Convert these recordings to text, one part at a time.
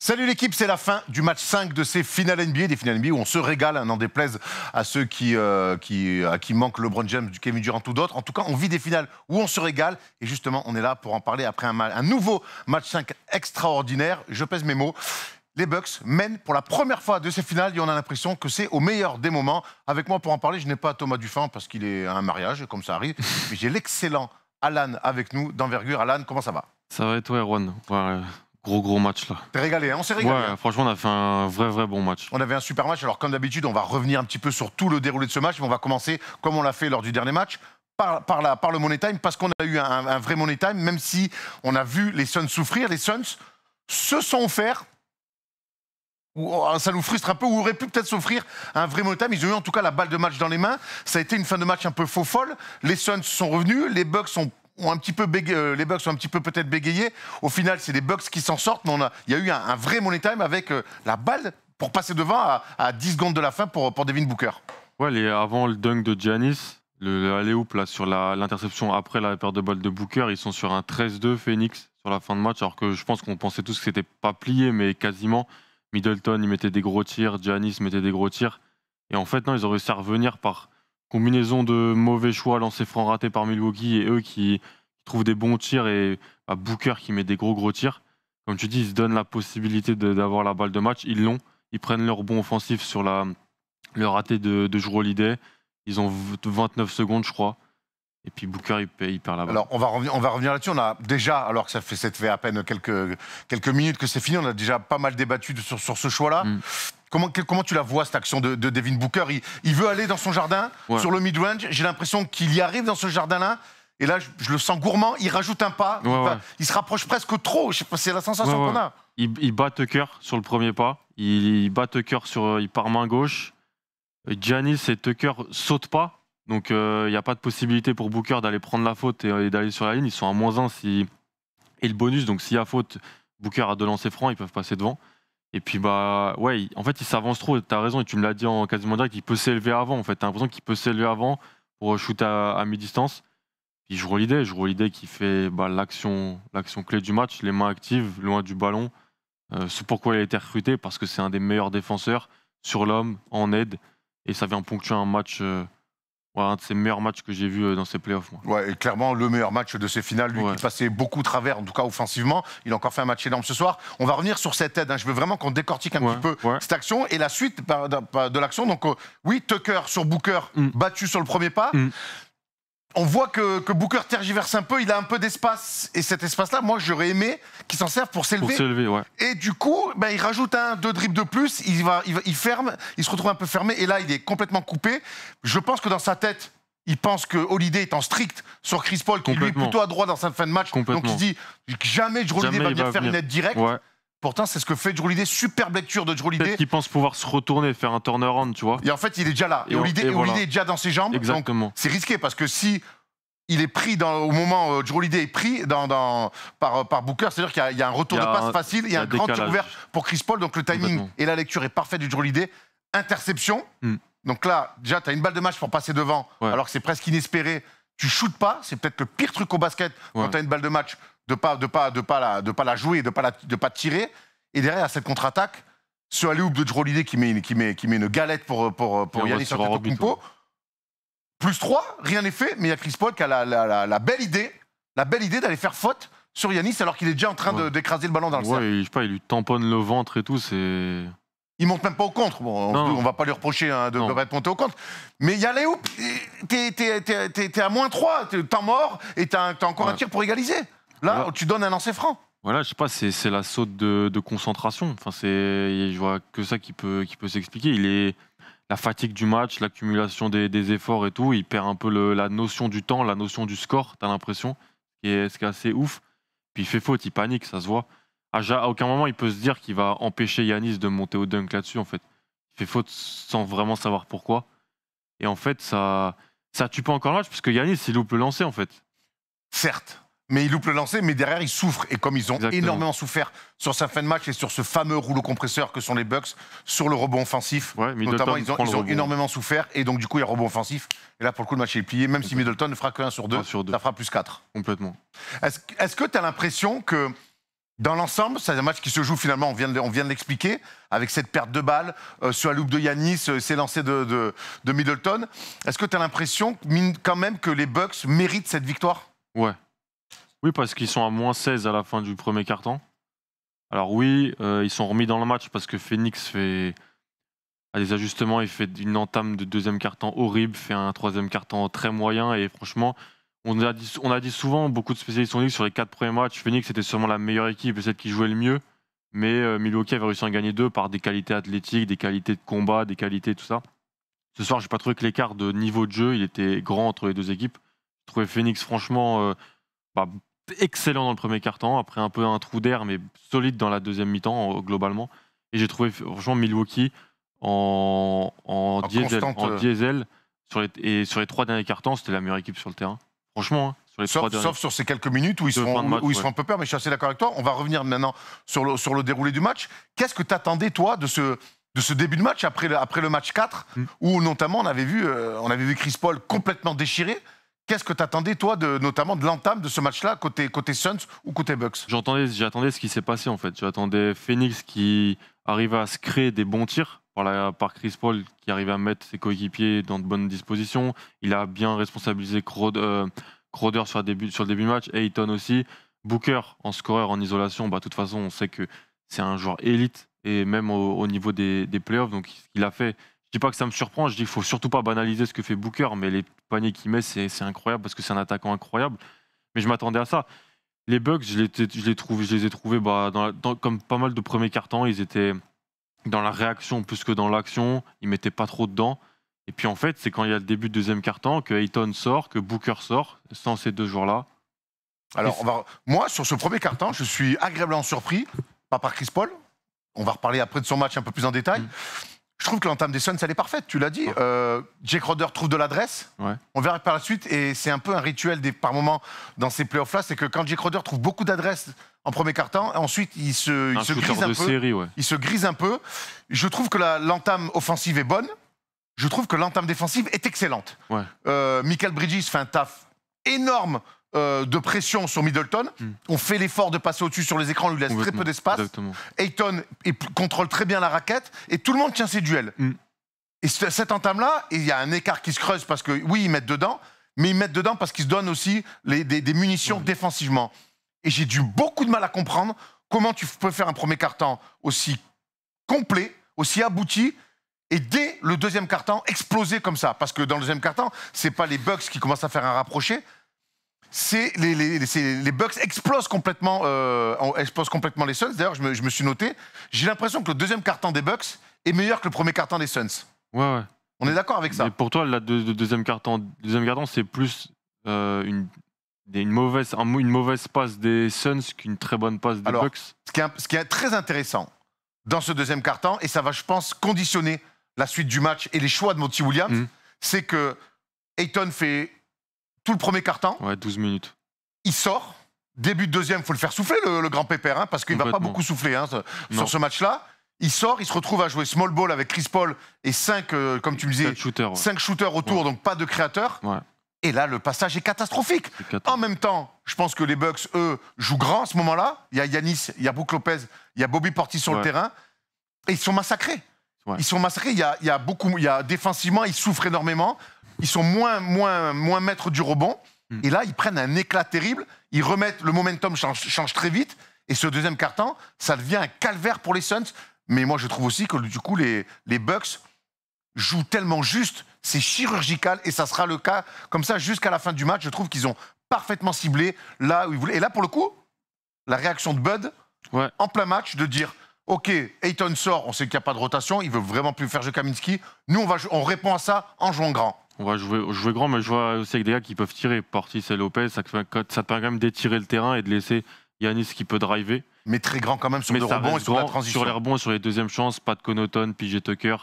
Salut l'équipe, c'est la fin du match 5 de ces finales NBA, des finales NBA où on se régale, n'en déplaise à ceux à qui manque LeBron James, Kevin Durant ou d'autres. En tout cas, on vit des finales où on se régale et justement, on est là pour en parler après un nouveau match 5 extraordinaire. Je pèse mes mots. Les Bucks mènent pour la première fois de ces finales et on a l'impression que c'est au meilleur des moments. Avec moi pour en parler, je n'ai pas Thomas Dufin parce qu'il est à un mariage, comme ça arrive, mais j'ai l'excellent Alan avec nous d'envergure. Alan, comment ça va? Ça va et toi, Erwan? Gros match là. T'es régalé, hein? On s'est régalé. Ouais, hein. franchement, on a fait un vrai bon match. On avait un super match. Alors, comme d'habitude, on va revenir un petit peu sur tout le déroulé de ce match, mais on va commencer, comme on l'a fait lors du dernier match, par le Money Time, parce qu'on a eu un vrai Money Time, même si on a vu les Suns souffrir. Les Suns se sont offerts, ça nous frustre un peu, ou auraient pu peut-être s'offrir un vrai Money Time. Ils ont eu en tout cas la balle de match dans les mains. Ça a été une fin de match un peu faux folle. Les Suns sont revenus, les Bucks ont un petit peu les Bucks ont un petit peu peut-être bégayé. Au final, c'est les Bucks qui s'en sortent, mais il y a eu un vrai Money Time avec la balle pour passer devant à 10 secondes de la fin pour Devin Booker. Ouais, avant le dunk de Giannis, le alley-oop là, sur l'interception après la perte de balle de Booker, ils sont sur un 13-2 Phoenix sur la fin de match, alors que je pense qu'on pensait tous que c'était pas plié, mais quasiment. Middleton, il mettait des gros tirs, Giannis mettait des gros tirs. Et en fait, non, ils ont réussi à revenir par combinaison de mauvais choix, lancers francs ratés par Milwaukee et eux qui trouvent des bons tirs et Booker qui met des gros tirs. Comme tu dis, ils se donnent la possibilité d'avoir la balle de match. Ils l'ont. Ils prennent leur bon offensif sur le raté de Jrue Holiday. Ils ont 29 secondes, je crois. Et puis Booker, il perd la balle. Alors, on va revenir là-dessus. On a déjà, alors que ça fait à peine quelques minutes que c'est fini, on a déjà pas mal débattu sur ce choix-là. Comment tu la vois, cette action de Devin Booker? Il veut aller dans son jardin, sur le mid-range. J'ai l'impression qu'il y arrive dans ce jardin-là. Et là, je le sens gourmand. Il rajoute un pas. Il se rapproche presque trop. Je sais pas, c'est la sensation qu'on a. Il bat Tucker sur le premier pas. Il bat Tucker il part main gauche. Giannis et Tucker sautent pas. Donc, il n'y a pas de possibilité pour Booker d'aller prendre la faute et d'aller sur la ligne. Ils sont à -1 et le bonus. Donc, s'il y a faute, Booker a 2 lancers francs. Ils peuvent passer devant. Et puis, en fait, il s'avance trop. Tu as raison, et tu me l'as dit en quasiment direct, il peut s'élever avant. En fait, tu as l'impression qu'il peut s'élever avant pour shooter à mi-distance. Puis, Jrue Holiday qui fait l'action clé du match, les mains actives, loin du ballon. C'est pourquoi il a été recruté, parce que c'est un des meilleurs défenseurs sur l'homme, en aide. Et ça vient ponctuer un match, un de ses meilleurs matchs que j'ai vu dans ces playoffs. Ouais, et clairement, le meilleur match de ces finales, lui qui passait beaucoup de travers, en tout cas offensivement. Il a encore fait un match énorme ce soir. On va revenir sur cette aide. Hein. Je veux vraiment qu'on décortique un petit peu cette action et la suite de l'action. Donc, oui, Tucker sur Booker, battu sur le premier pas. On voit que Booker tergiverse un peu, il a un peu d'espace. Et cet espace-là, moi, j'aurais aimé qu'il s'en serve pour s'élever. Et du coup, il rajoute 2 dribbles de plus, il ferme, il se retrouve un peu fermé. Et là, il est complètement coupé. Je pense que dans sa tête, il pense que Holiday est en strict sur Chris Paul, qui lui est plutôt à droite dans sa fin de match. Donc il dit, jamais Jrue Holiday va venir faire une aide directe. Pourtant, c'est ce que fait Jrue Holiday. Superbe lecture de Jrue Holiday. Peut-être qu'il pense pouvoir se retourner, faire un turnaround, tu vois. Et en fait, il est déjà là. Et Holiday est déjà dans ses jambes. Exactement. C'est risqué parce que si il est pris au moment où Jrue Holiday est pris par Booker, c'est-à-dire qu'il y a un retour de passe facile, il y a un grand tir ouvert pour Chris Paul. Donc le timing et la lecture est parfaite du Jrue Holiday. Interception. Donc là, déjà, tu as une balle de match pour passer devant, alors que c'est presque inespéré. Tu shootes pas. C'est peut-être le pire truc au basket quand tu as une balle de match. De pas la jouer, de pas tirer. Et derrière, à cette contre-attaque, ce alley-oop de Jrue Holiday qui met une galette pour Giannis Antetokounmpo. +3, rien n'est fait, mais il y a Chris Paul qui a la belle idée d'aller faire faute sur Giannis alors qu'il est déjà en train d'écraser le ballon dans le cercle. Je sais pas, il lui tamponne le ventre et tout, c'est... Il monte même pas au contre. Bon, on va pas lui reprocher de ne pas être monté au contre. Mais il y a les hoops, t'es à -3, temps mort, et t'as encore un tir pour égaliser. Là, tu donnes un lancer franc. Voilà, je sais pas, c'est la saute de concentration. Enfin, je vois que ça qui peut s'expliquer. La fatigue du match, l'accumulation des efforts et tout, il perd un peu la notion du temps, la notion du score, t'as l'impression, ce qui est assez ouf. Puis il fait faute, il panique, ça se voit. À aucun moment, il peut se dire qu'il va empêcher Giannis de monter au dunk là-dessus, en fait. Il fait faute sans vraiment savoir pourquoi. Et en fait, ça tue pas encore le match, parce que Giannis, il loupe le lancer, en fait. Certes. Mais il loupe le lancer, mais derrière, il souffre. Et comme ils ont énormément souffert sur sa fin de match et sur ce fameux rouleau compresseur que sont les Bucks, sur le rebond offensif, notamment, ils ont énormément souffert. Et donc, du coup, il y a rebond offensif. Et là, pour le coup, le match est plié. Même si Middleton ne fera que 1 sur 2, ça fera +4. Complètement. Est-ce que tu as l'impression que Dans l'ensemble, c'est un match qui se joue finalement, on vient de l'expliquer, avec cette perte de balle, sur la loupe de Giannis, ces lancers de Middleton. Est-ce que tu as l'impression quand même que les Bucks méritent cette victoire? Ouais. Oui, parce qu'ils sont à -16 à la fin du premier quart-temps. Alors oui, ils sont remis dans le match parce que Phoenix a des ajustements, il fait une entame de deuxième quart-temps horrible, fait un troisième quart-temps très moyen et franchement, on a dit souvent, beaucoup de spécialistes ont dit que sur les 4 premiers matchs, Phoenix était sûrement la meilleure équipe et celle qui jouait le mieux, mais Milwaukee avait réussi à en gagner 2 par des qualités athlétiques, des qualités de combat, des qualités tout ça. Ce soir, j'ai pas trouvé que l'écart de niveau de jeu, il était grand entre les deux équipes. Je trouvais Phoenix franchement excellent dans le premier quart-temps, après un peu un trou d'air, mais solide dans la deuxième mi-temps globalement. Et j'ai trouvé franchement Milwaukee en diesel sur les 3 derniers quart-temps, c'était la meilleure équipe sur le terrain. Franchement, hein, sur les sauf sur ces quelques minutes où ils sont un peu peur, mais je suis assez d'accord avec toi. On va revenir maintenant sur le déroulé du match. Qu'est-ce que tu attendais, toi, de ce début de match après le match 4, où notamment on avait vu Chris Paul complètement déchiré? Qu'est-ce que tu attendais, toi, notamment de l'entame de ce match-là, côté Suns ou côté Bucks? J'attendais ce qui s'est passé, en fait. J'attendais Phoenix qui arrivait à se créer des bons tirs par Chris Paul, qui arrivait à mettre ses coéquipiers dans de bonnes dispositions. Il a bien responsabilisé Crowder sur le début de match, Ayton aussi. Booker, en scoreur, en isolation, de toute façon, on sait que c'est un joueur élite, et même au niveau des playoffs, donc ce qu'il a fait. Je dis pas que ça me surprend, je dis qu'il faut surtout pas banaliser ce que fait Booker, mais les paniers qu'il met, c'est incroyable parce que c'est un attaquant incroyable. Mais je m'attendais à ça. Les Bucks, je les ai trouvés comme pas mal de premiers cartons. Ils étaient dans la réaction plus que dans l'action. Ils mettaient pas trop dedans. Et puis en fait, c'est quand il y a le début de deuxième quart-temps que Ayton sort, que Booker sort, sans ces deux joueurs-là. Alors, moi, sur ce premier quart-temps, je suis agréablement surpris, pas par Chris Paul. On va reparler après de son match un peu plus en détail. Je trouve que l'entame des Suns, elle est parfaite, tu l'as dit. Jake Crowder trouve de l'adresse. Ouais. On verra par la suite, et c'est un peu un rituel par moment dans ces playoffs-là, c'est que quand Jake Crowder trouve beaucoup d'adresse en premier quart-temps, ensuite il se grise un peu. Série, ouais. Il se grise un peu. Je trouve que l'entame offensive est bonne. Je trouve que l'entame défensive est excellente. Ouais. Michael Bridges fait un taf énorme de pression sur Middleton. On fait l'effort de passer au-dessus sur les écrans, on lui laisse très peu d'espace. Ayton contrôle très bien la raquette et tout le monde tient ses duels. Et cette entame-là, il y a un écart qui se creuse parce que, oui, ils mettent dedans, mais ils mettent dedans parce qu'ils se donnent aussi des munitions défensivement. Et j'ai beaucoup de mal à comprendre comment tu peux faire un premier quart-temps aussi complet, aussi abouti, et dès le deuxième quart-temps, exploser comme ça. Parce que dans le deuxième quart-temps, c'est pas les Bucks qui commencent à faire un rapproché, les Bucks explosent complètement les Suns. D'ailleurs, je me suis noté, j'ai l'impression que le deuxième quart-temps des Bucks est meilleur que le premier quart-temps des Suns. Ouais. On est d'accord avec ça. Mais pour toi, le deuxième quart-temps, c'est plus une mauvaise passe des Suns qu'une très bonne passe des Bucks. Ce qui est très intéressant dans ce deuxième quart-temps, et ça va, je pense, conditionner la suite du match et les choix de Monty Williams, c'est que Ayton fait tout le premier quart-temps. Ouais, 12 minutes. Il sort. Début de deuxième, il faut le faire souffler, le grand pépère, parce qu'il ne va pas beaucoup souffler sur ce match-là. Il sort, il se retrouve à jouer small ball avec Chris Paul et 5, comme tu me disais, 5 shooters autour, donc pas de créateurs. Ouais. Et là, le passage est catastrophique. En même temps, je pense que les Bucks, eux, jouent grand à ce moment-là. Il y a Giannis, il y a Brook Lopez, il y a Bobby Portis sur le terrain. Et ils sont massacrés. Ouais. Ils sont massacrés. Il y a défensivement, ils souffrent énormément. Ils sont moins maîtres du rebond. Et là, ils prennent un éclat terrible. Ils remettent, le momentum change très vite. Et ce deuxième quart-temps, ça devient un calvaire pour les Suns. Mais moi, je trouve aussi que du coup, les Bucks jouent tellement juste. C'est chirurgical. Et ça sera le cas comme ça jusqu'à la fin du match. Je trouve qu'ils ont parfaitement ciblé là où ils voulaient. Et là, pour le coup, la réaction de Bud, en plein match, de dire... Ok, Ayton sort, on sait qu'il n'y a pas de rotation, il veut vraiment plus faire jouer Kaminsky. Nous, on répond à ça en jouant grand. On va jouer grand, mais je vois aussi avec des gars qui peuvent tirer. Portis et Lopez, ça te permet quand même d'étirer le terrain et de laisser Giannis qui peut driver. Mais très grand quand même sur le rebond et sur la transition. Sur les rebonds, sur les deuxièmes chances, Pat Connaughton, PJ Tucker,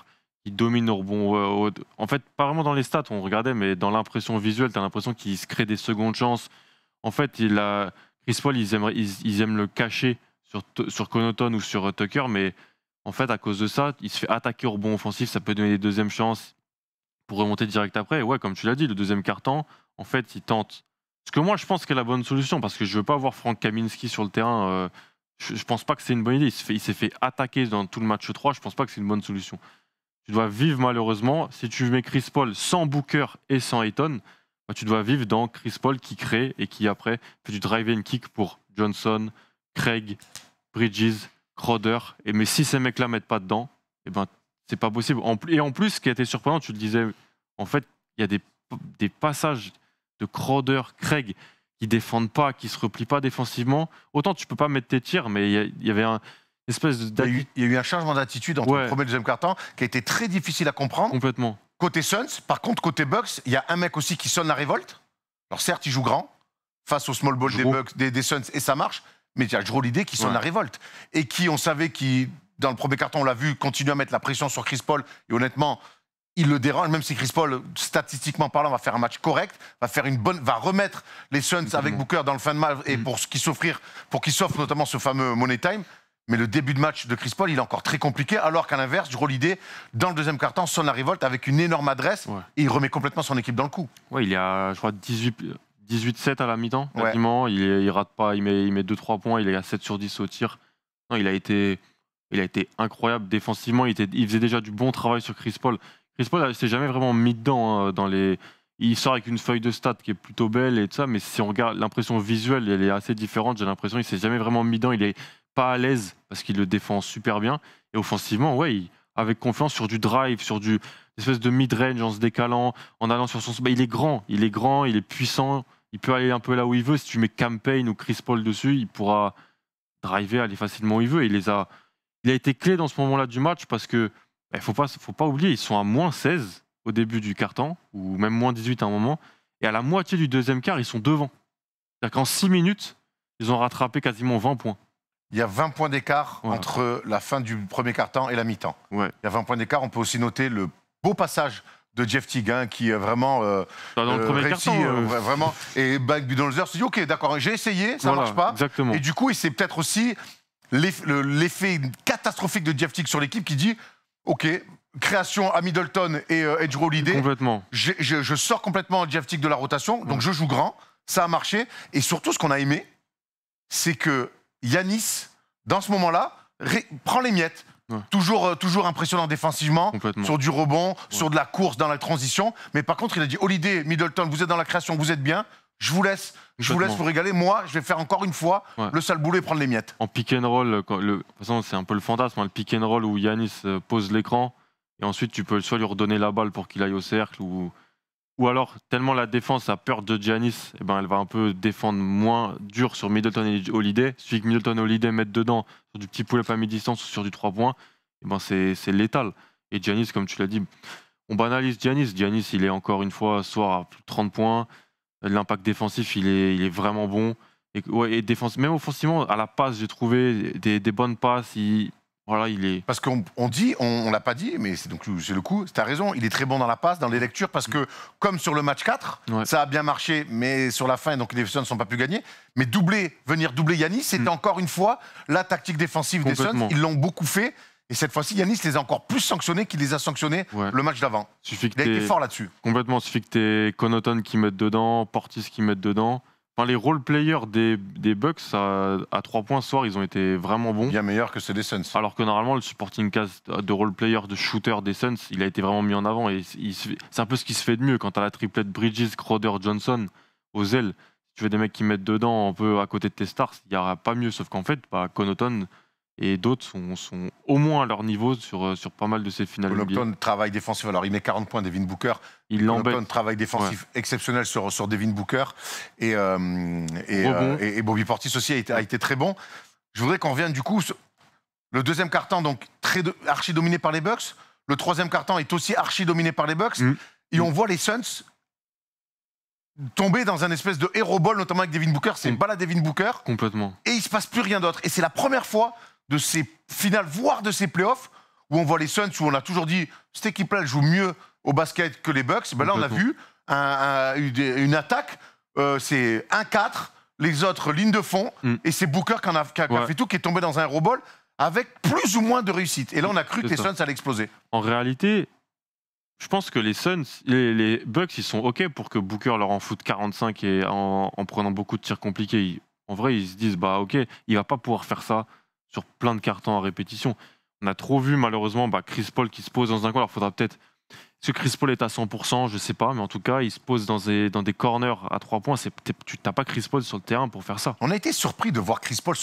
qui domine le rebond. En fait, pas vraiment dans les stats, on regardait, mais dans l'impression visuelle, tu as l'impression qu'il se crée des secondes chances. En fait, Chris Paul, ils aiment le cacher sur Connaughton ou sur Tucker, mais en fait, à cause de ça, il se fait attaquer au rebond offensif, ça peut donner des deuxièmes chances pour remonter direct après. Et ouais, comme tu l'as dit, le deuxième quart-temps, en fait, il tente. Ce que moi, je pense que c'est la bonne solution, parce que je veux pas voir Frank Kaminsky sur le terrain. je pense pas que c'est une bonne idée. Il s'est fait attaquer dans tout le match 3. Je pense pas que c'est une bonne solution. Tu dois vivre malheureusement. Si tu mets Chris Paul sans Booker et sans Ayton, bah, tu dois vivre dans Chris Paul qui crée et qui après fait du drive and kick pour Johnson, Craig, Bridges, Crowder. Mais si ces mecs-là mettent pas dedans, eh ben c'est pas possible. Et en plus, ce qui a été surprenant, tu le disais, en fait, il y a des passages de Crowder, Craig qui défendent pas, qui se replient pas défensivement. Autant tu peux pas mettre tes tirs, mais il y avait un espèce de... Il y a eu un changement d'attitude entre le premier et le deuxième quart-temps qui a été très difficile à comprendre. Complètement. Côté Suns, par contre, côté Bucks, il y a un mec aussi qui sonne la révolte. Alors certes, il joue grand face au small ball des Bucks, des Suns, et ça marche, mais il y a Jrue Holiday qui sonne la révolte. Et qui, on savait, qui, dans le premier quart-temps, on l'a vu, continue à mettre la pression sur Chris Paul. Et honnêtement, il le dérange, même si Chris Paul, statistiquement parlant, va faire un match correct, va remettre les Suns avec Booker dans le fin de match et pour qu'ils s'offrent notamment ce fameux money time. Mais le début de match de Chris Paul, il est encore très compliqué, alors qu'à l'inverse, Jrue Holiday, dans le deuxième quart-temps, sonne la révolte avec une énorme adresse et il remet complètement son équipe dans le coup. Ouais, il y a, je crois, 18-7 à la mi-temps, quasiment. Il rate pas, il met 2-3 points, il est à 7 sur 10 au tir. Non, il a été incroyable défensivement, il faisait déjà du bon travail sur Chris Paul. Chris Paul ne s'est jamais vraiment mis dedans il sort avec une feuille de stats qui est plutôt belle et tout ça, mais si on regarde l'impression visuelle, elle est assez différente. J'ai l'impression qu'il ne s'est jamais vraiment mis dedans. Il est pas à l'aise parce qu'il le défend super bien. Et offensivement, avec confiance sur du drive, sur du espèce de mid-range en se décalant, en allant sur son... il est grand, il est puissant, il peut aller un peu là où il veut. Si tu mets Cam Payne ou Chris Paul dessus, il pourra driver, aller facilement où il veut. Il a été clé dans ce moment-là du match parce que faut pas oublier, ils sont à moins 16 au début du quart-temps, ou même moins 18 à un moment, et à la moitié du deuxième quart, ils sont devant. C'est-à-dire qu'en 6 minutes, ils ont rattrapé quasiment 20 points. Il y a 20 points d'écart entre la fin du premier quart-temps et la mi-temps. Il y a 20 points d'écart. On peut aussi noter le beau passage de Jeff Teague, qui est vraiment dans le premier réussi, quart-temps. Vraiment. Et Mike Budenholzer se dit, OK, d'accord, j'ai essayé, ça marche pas. Exactement. Et du coup, c'est peut-être aussi l'effet catastrophique de Jeff Teague sur l'équipe qui dit, OK, création à Middleton et Jrue Holiday. Complètement. Je sors complètement Jeff Teague de la rotation, donc je joue grand. Ça a marché. Et surtout, ce qu'on a aimé, c'est que Giannis, dans ce moment-là, prend les miettes. Toujours impressionnant défensivement, sur du rebond, sur de la course dans la transition. Mais par contre, il a dit, Holiday, Middleton, vous êtes dans la création, vous êtes bien. Je vous laisse vous régaler. Moi, je vais faire encore une fois le sale boulot et prendre les miettes. En pick and roll, de toute façon, c'est un peu le fantasme, le pick and roll où Giannis pose l'écran et ensuite tu peux soit lui redonner la balle pour qu'il aille au cercle ou alors, tellement la défense a peur de Giannis, elle va un peu défendre moins dur sur Middleton et Holiday. Il suffit que Middleton et Holiday mettent dedans sur du petit pull-up à mi-distance ou sur du 3 points, c'est létal. Et Giannis, comme tu l'as dit, on banalise Giannis. Giannis, il est encore une fois soir à plus de 30 points. L'impact défensif, il est vraiment bon. Et même offensivement, à la passe, j'ai trouvé des bonnes passes. Il est... Parce qu'on dit, on l'a pas dit, mais c'est le coup, tu as raison, il est très bon dans la passe, dans les lectures, parce que comme sur le match 4, ça a bien marché, mais sur la fin, donc les Suns ne sont pas pu gagner. Mais venir doubler Giannis, c'était encore une fois la tactique défensive des Suns. Ils l'ont beaucoup fait. Et cette fois-ci, Giannis les a encore plus sanctionnés qu'il les a sanctionnés le match d'avant. Il a été fort là-dessus. Complètement. Il suffit que tu aies Connaughton qui mette dedans, Portis qui mette dedans. Enfin, les role-players des Bucks à 3 points ce soir, ils ont été vraiment bons. Bien meilleurs que ceux des Suns. Alors que normalement, le supporting cast de role-player, de shooter des Suns, il a été vraiment mis en avant. Et c'est un peu ce qui se fait de mieux quand tu as la triplette Bridges, Crowder, Johnson aux ailes. Si tu veux des mecs qui mettent dedans un peu à côté de tes stars, il n'y aura pas mieux. Sauf qu'en fait, Connaughton et d'autres sont au moins à leur niveau sur pas mal de ces finales. Connaughton, travail défensif. Alors, il met 40 points, Devin Booker. Connaughton, travail défensif exceptionnel sur Devin Booker. Et Bobby Portis aussi a été très bon. Je voudrais qu'on revienne du coup. Le deuxième quart-temps, donc archi dominé par les Bucks. Le troisième quart-temps est aussi archi dominé par les Bucks. Et on voit les Suns tomber dans un espèce de hero ball, notamment avec Devin Booker. C'est balle à Devin Booker. Complètement. Et il ne se passe plus rien d'autre. Et c'est la première fois de ces finales, voire de ces playoffs, où on voit les Suns, où on a toujours dit cette équipe-là joue mieux au basket que les Bucks. Là, on a vu une attaque, c'est 1-4, les autres ligne de fond, et c'est Booker qui a fait tout, qui est tombé dans un hero ball avec plus ou moins de réussite. Et là, on a cru que les Suns allaient exploser. En réalité, je pense que les Bucks, ils sont OK pour que Booker leur en foute 45 et en prenant beaucoup de tirs compliqués. En vrai, ils se disent, bah ok, il va pas pouvoir faire ça sur plein de cartons à répétition. On a trop vu malheureusement Chris Paul qui se pose dans un coin. Alors, faudra peut-être. Est-ce que Chris Paul est à 100%? Je sais pas, mais en tout cas, il se pose dans des corners à 3 points. Tu n'as pas Chris Paul sur le terrain pour faire ça. On a été surpris de voir Chris Paul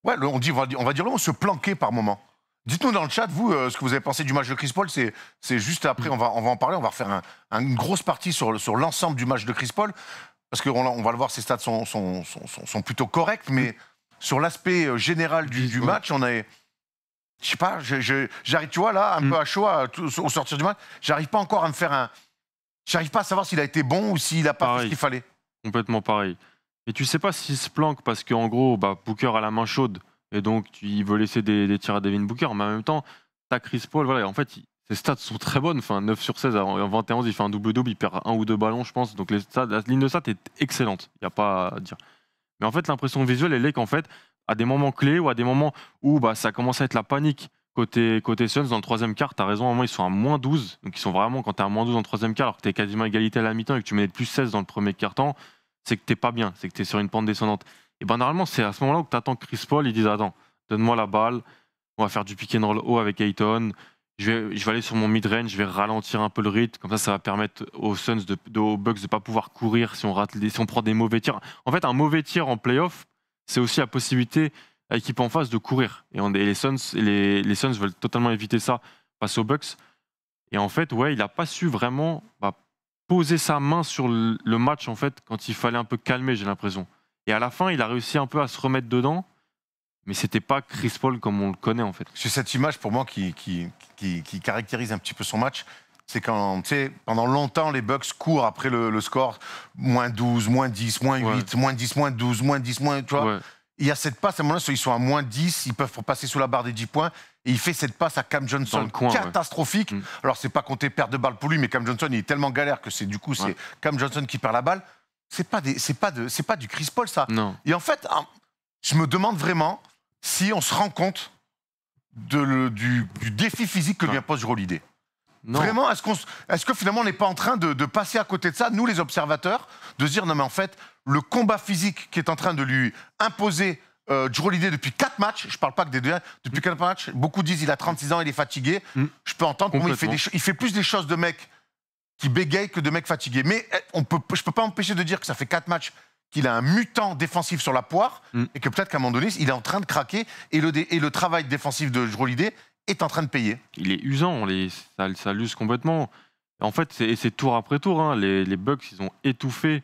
on va dire le mot, se planquer par moment. Dites-nous dans le chat, vous, ce que vous avez pensé du match de Chris Paul. C'est juste après, on va en parler. On va refaire une grosse partie sur l'ensemble du match de Chris Paul. Parce qu'on va le voir, ses stats sont plutôt corrects. Mais sur l'aspect général du match, on est... Je sais pas, j'arrive, tu vois, là, un peu à chaud au sortir du match. J'arrive pas encore à me faire J'arrive pas à savoir s'il a été bon ou s'il a pas fait ce qu'il fallait. Complètement pareil. Et tu sais pas s'il se planque parce qu'en gros, Booker a la main chaude et donc il veut laisser des tirs à Devin Booker. Mais en même temps, t'as Chris Paul, voilà. En fait, ses stats sont très bonnes. Enfin, 9 sur 16 en 21, il fait un double-double, il perd 1 ou 2 ballons, je pense. Donc la ligne de stats est excellente. Il n'y a pas à dire. Mais en fait, l'impression visuelle, elle est qu'en fait, à des moments clés ou à des moments où ça commence à être la panique côté Suns dans le troisième quart, tu as raison, à un moment ils sont à moins 12, donc ils sont vraiment, quand tu es à moins 12 dans le troisième quart alors que tu es quasiment à égalité à la mi-temps et que tu menais de plus 16 dans le premier quart-temps, c'est que tu pas bien, c'est que tu es sur une pente descendante. Et normalement, c'est à ce moment-là où tu attends Chris Paul, ils disent attends, donne-moi la balle, on va faire du pick and roll haut avec Ayton, je vais aller sur mon mid-range, je vais ralentir un peu le rythme, comme ça va permettre aux Suns, aux Bucks de ne pas pouvoir courir si on prend des mauvais tirs. En fait, un mauvais tir en playoff, c'est aussi la possibilité à l'équipe en face de courir. Et les Suns veulent totalement éviter ça face aux Bucks. Et en fait, il n'a pas su vraiment poser sa main sur le match en fait, quand il fallait un peu calmer, j'ai l'impression. Et à la fin, il a réussi un peu à se remettre dedans. Mais c'était pas Chris Paul comme on le connaît en fait. C'est cette image pour moi qui caractérise un petit peu son match. C'est quand, tu sais, pendant longtemps, les Bucks courent après le score. Moins 12, moins 10, moins 8, moins 10, moins 12, moins 10, moins... Tu vois, il y a cette passe, à un moment-là, ils sont à moins 10, ils peuvent passer sous la barre des 10 points. Et il fait cette passe à Cam Johnson, catastrophique. Alors, c'est pas compter perte de balle pour lui, mais Cam Johnson, il est tellement galère que c'est Cam Johnson qui perd la balle. C'est pas du Chris Paul, ça. Non. Et en fait, je me demande vraiment si on se rend compte du défi physique que lui impose Jrue Holiday. Vraiment, est-ce que finalement on n'est pas en train de passer à côté de ça, nous les observateurs, de se dire non mais en fait, le combat physique qui est en train de lui imposer Jrue Holiday depuis 4 matchs, je parle pas que des deux, depuis 4 matchs, beaucoup disent il a 36 ans, il est fatigué, je peux entendre, pour moi il fait plus des choses de mec qui bégaye que de mec fatigué. Mais je peux pas empêcher de dire que ça fait 4 matchs qu'il a un mutant défensif sur la poire et que peut-être qu'à un moment donné, il est en train de craquer et le travail défensif de Jrue Holiday est en train de payer. Il est usant, ça l'use complètement. En fait, c'est tour après tour. Hein. Les Bucks, ils ont étouffé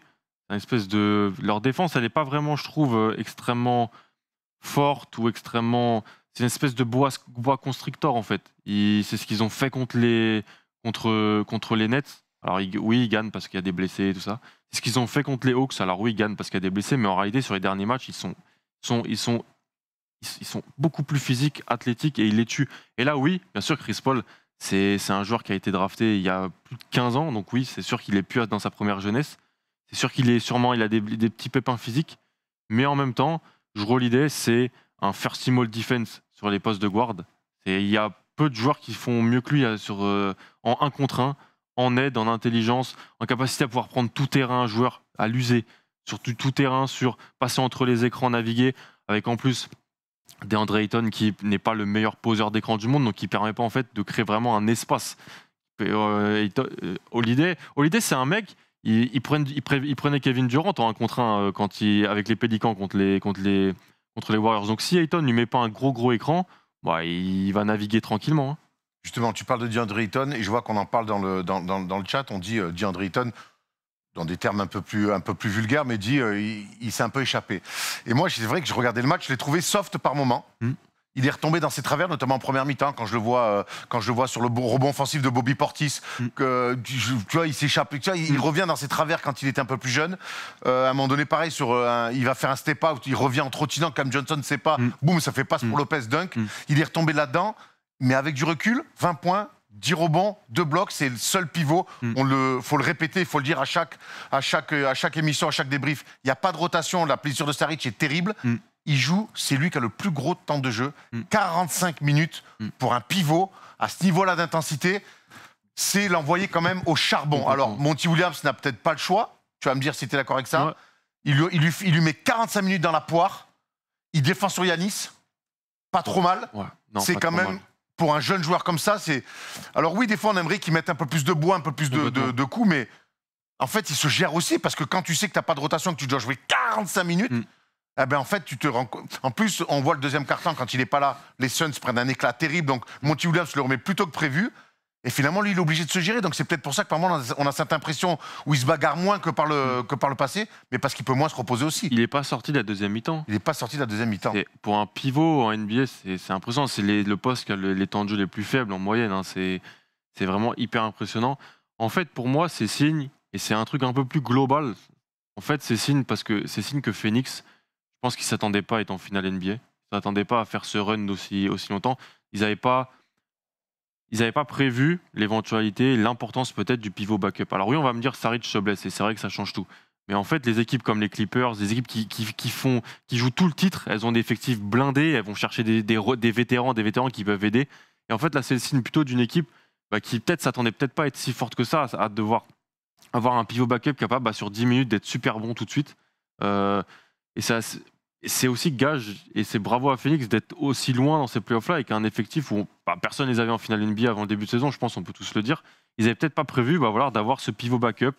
une espèce de... Leur défense, elle n'est pas vraiment, je trouve, extrêmement forte ou extrêmement... C'est une espèce de boa constrictor, en fait. C'est ce qu'ils ont fait contre les Nets. Alors oui, ils gagnent parce qu'il y a des blessés et tout ça. C'est ce qu'ils ont fait contre les Hawks. Alors oui, ils gagnent parce qu'il y a des blessés, mais en réalité, sur les derniers matchs, ils sont beaucoup plus physiques, athlétiques et ils les tuent. Et là, oui, bien sûr, Chris Paul, c'est un joueur qui a été drafté il y a plus de 15 ans, donc oui, c'est sûr qu'il est plus dans sa première jeunesse. C'est sûr il a des petits pépins physiques, mais en même temps, Jrue Holiday, c'est un first team all defense sur les postes de guard. Il y a peu de joueurs qui font mieux que lui en 1 contre 1, en aide, en intelligence, en capacité à pouvoir prendre tout terrain un joueur, à l'user, sur tout terrain, sur passer entre les écrans, naviguer, avec en plus DeAndre Ayton qui n'est pas le meilleur poseur d'écran du monde, donc qui permet pas en fait de créer vraiment un espace. Holiday, c'est un mec, il prenait Kevin Durant en 1 contre 1 avec les Pélicans contre les Warriors. Donc si Ayton lui met pas un gros écran, il va naviguer tranquillement. Hein. Justement, tu parles de DeAndre Ayton et je vois qu'on en parle dans le chat. On dit DeAndre Ayton, dans des termes un peu plus vulgaires, mais dit il s'est un peu échappé. Et moi, c'est vrai que je regardais le match, je l'ai trouvé soft par moment. Il est retombé dans ses travers, notamment en première mi-temps, quand je le vois sur le rebond offensif de Bobby Portis. Tu vois, il s'échappe. Il revient dans ses travers quand il était un peu plus jeune. À un moment donné, pareil, il va faire un step-out, il revient en trottinant, Cam Johnson ne sait pas. Boum, ça fait passe pour Lopez, dunk. Il est retombé là-dedans, mais avec du recul, 20 points. 10 rebonds, 2 blocs, c'est le seul pivot. Faut le répéter, il faut le dire à chaque émission, à chaque débrief. Il n'y a pas de rotation, la blessure de Saric est terrible. Il joue, c'est lui qui a le plus gros temps de jeu. 45 minutes pour un pivot à ce niveau-là d'intensité. C'est l'envoyer quand même au charbon. Alors, Monty Williams n'a peut-être pas le choix. Tu vas me dire si tu es d'accord avec ça. Ouais. il lui met 45 minutes dans la poire. Il défend sur Yanis. Pas trop mal. Ouais, c'est quand même, pour un jeune joueur comme ça, c'est... Alors oui, des fois, on aimerait qu'il mette un peu plus de bois, un peu plus de coups, mais en fait, il se gère aussi, parce que quand tu sais que tu n'as pas de rotation, que tu dois jouer 45 minutes, eh ben, en fait, tu te rends... En plus, on voit le deuxième quart-temps, quand il n'est pas là, les Suns prennent un éclat terrible, donc Monty Williams le remet plus tôt que prévu. Et finalement, lui, il est obligé de se gérer. Donc c'est peut-être pour ça que par moment, on a cette impression où il se bagarre moins que par le passé, mais parce qu'il peut moins se reposer aussi. Il n'est pas sorti de la deuxième mi-temps. Il n'est pas sorti de la deuxième mi-temps. Pour un pivot en NBA, c'est impressionnant. C'est le poste qui a les temps de jeu les plus faibles en moyenne. Hein. C'est vraiment hyper impressionnant. En fait, pour moi, c'est signe, et c'est un truc un peu plus global. En fait, c'est signe parce que c'est signe que Phoenix, je pense qu'ils ne s'attendaient pas à être en finale NBA. Ils ne s'attendaient pas à faire ce run aussi longtemps. Ils n'avaient pas prévu l'éventualité, l'importance peut-être du pivot backup. Alors oui, on va me dire Saric se blesse, et c'est vrai que ça change tout. Mais en fait, les équipes comme les Clippers, des équipes qui jouent tout le titre, elles ont des effectifs blindés, elles vont chercher des vétérans qui peuvent aider. Et en fait, là, c'est le signe plutôt d'une équipe qui peut-être s'attendait peut-être pas à être si forte que ça, à devoir avoir un pivot backup capable sur 10 minutes d'être super bon tout de suite. Et ça... C'est aussi gage, et c'est bravo à Phoenix d'être aussi loin dans ces playoffs-là avec un effectif où personne ne les avait en finale NBA avant le début de saison, je pense, on peut tous le dire. Ils n'avaient peut-être pas prévu d'avoir ce pivot backup,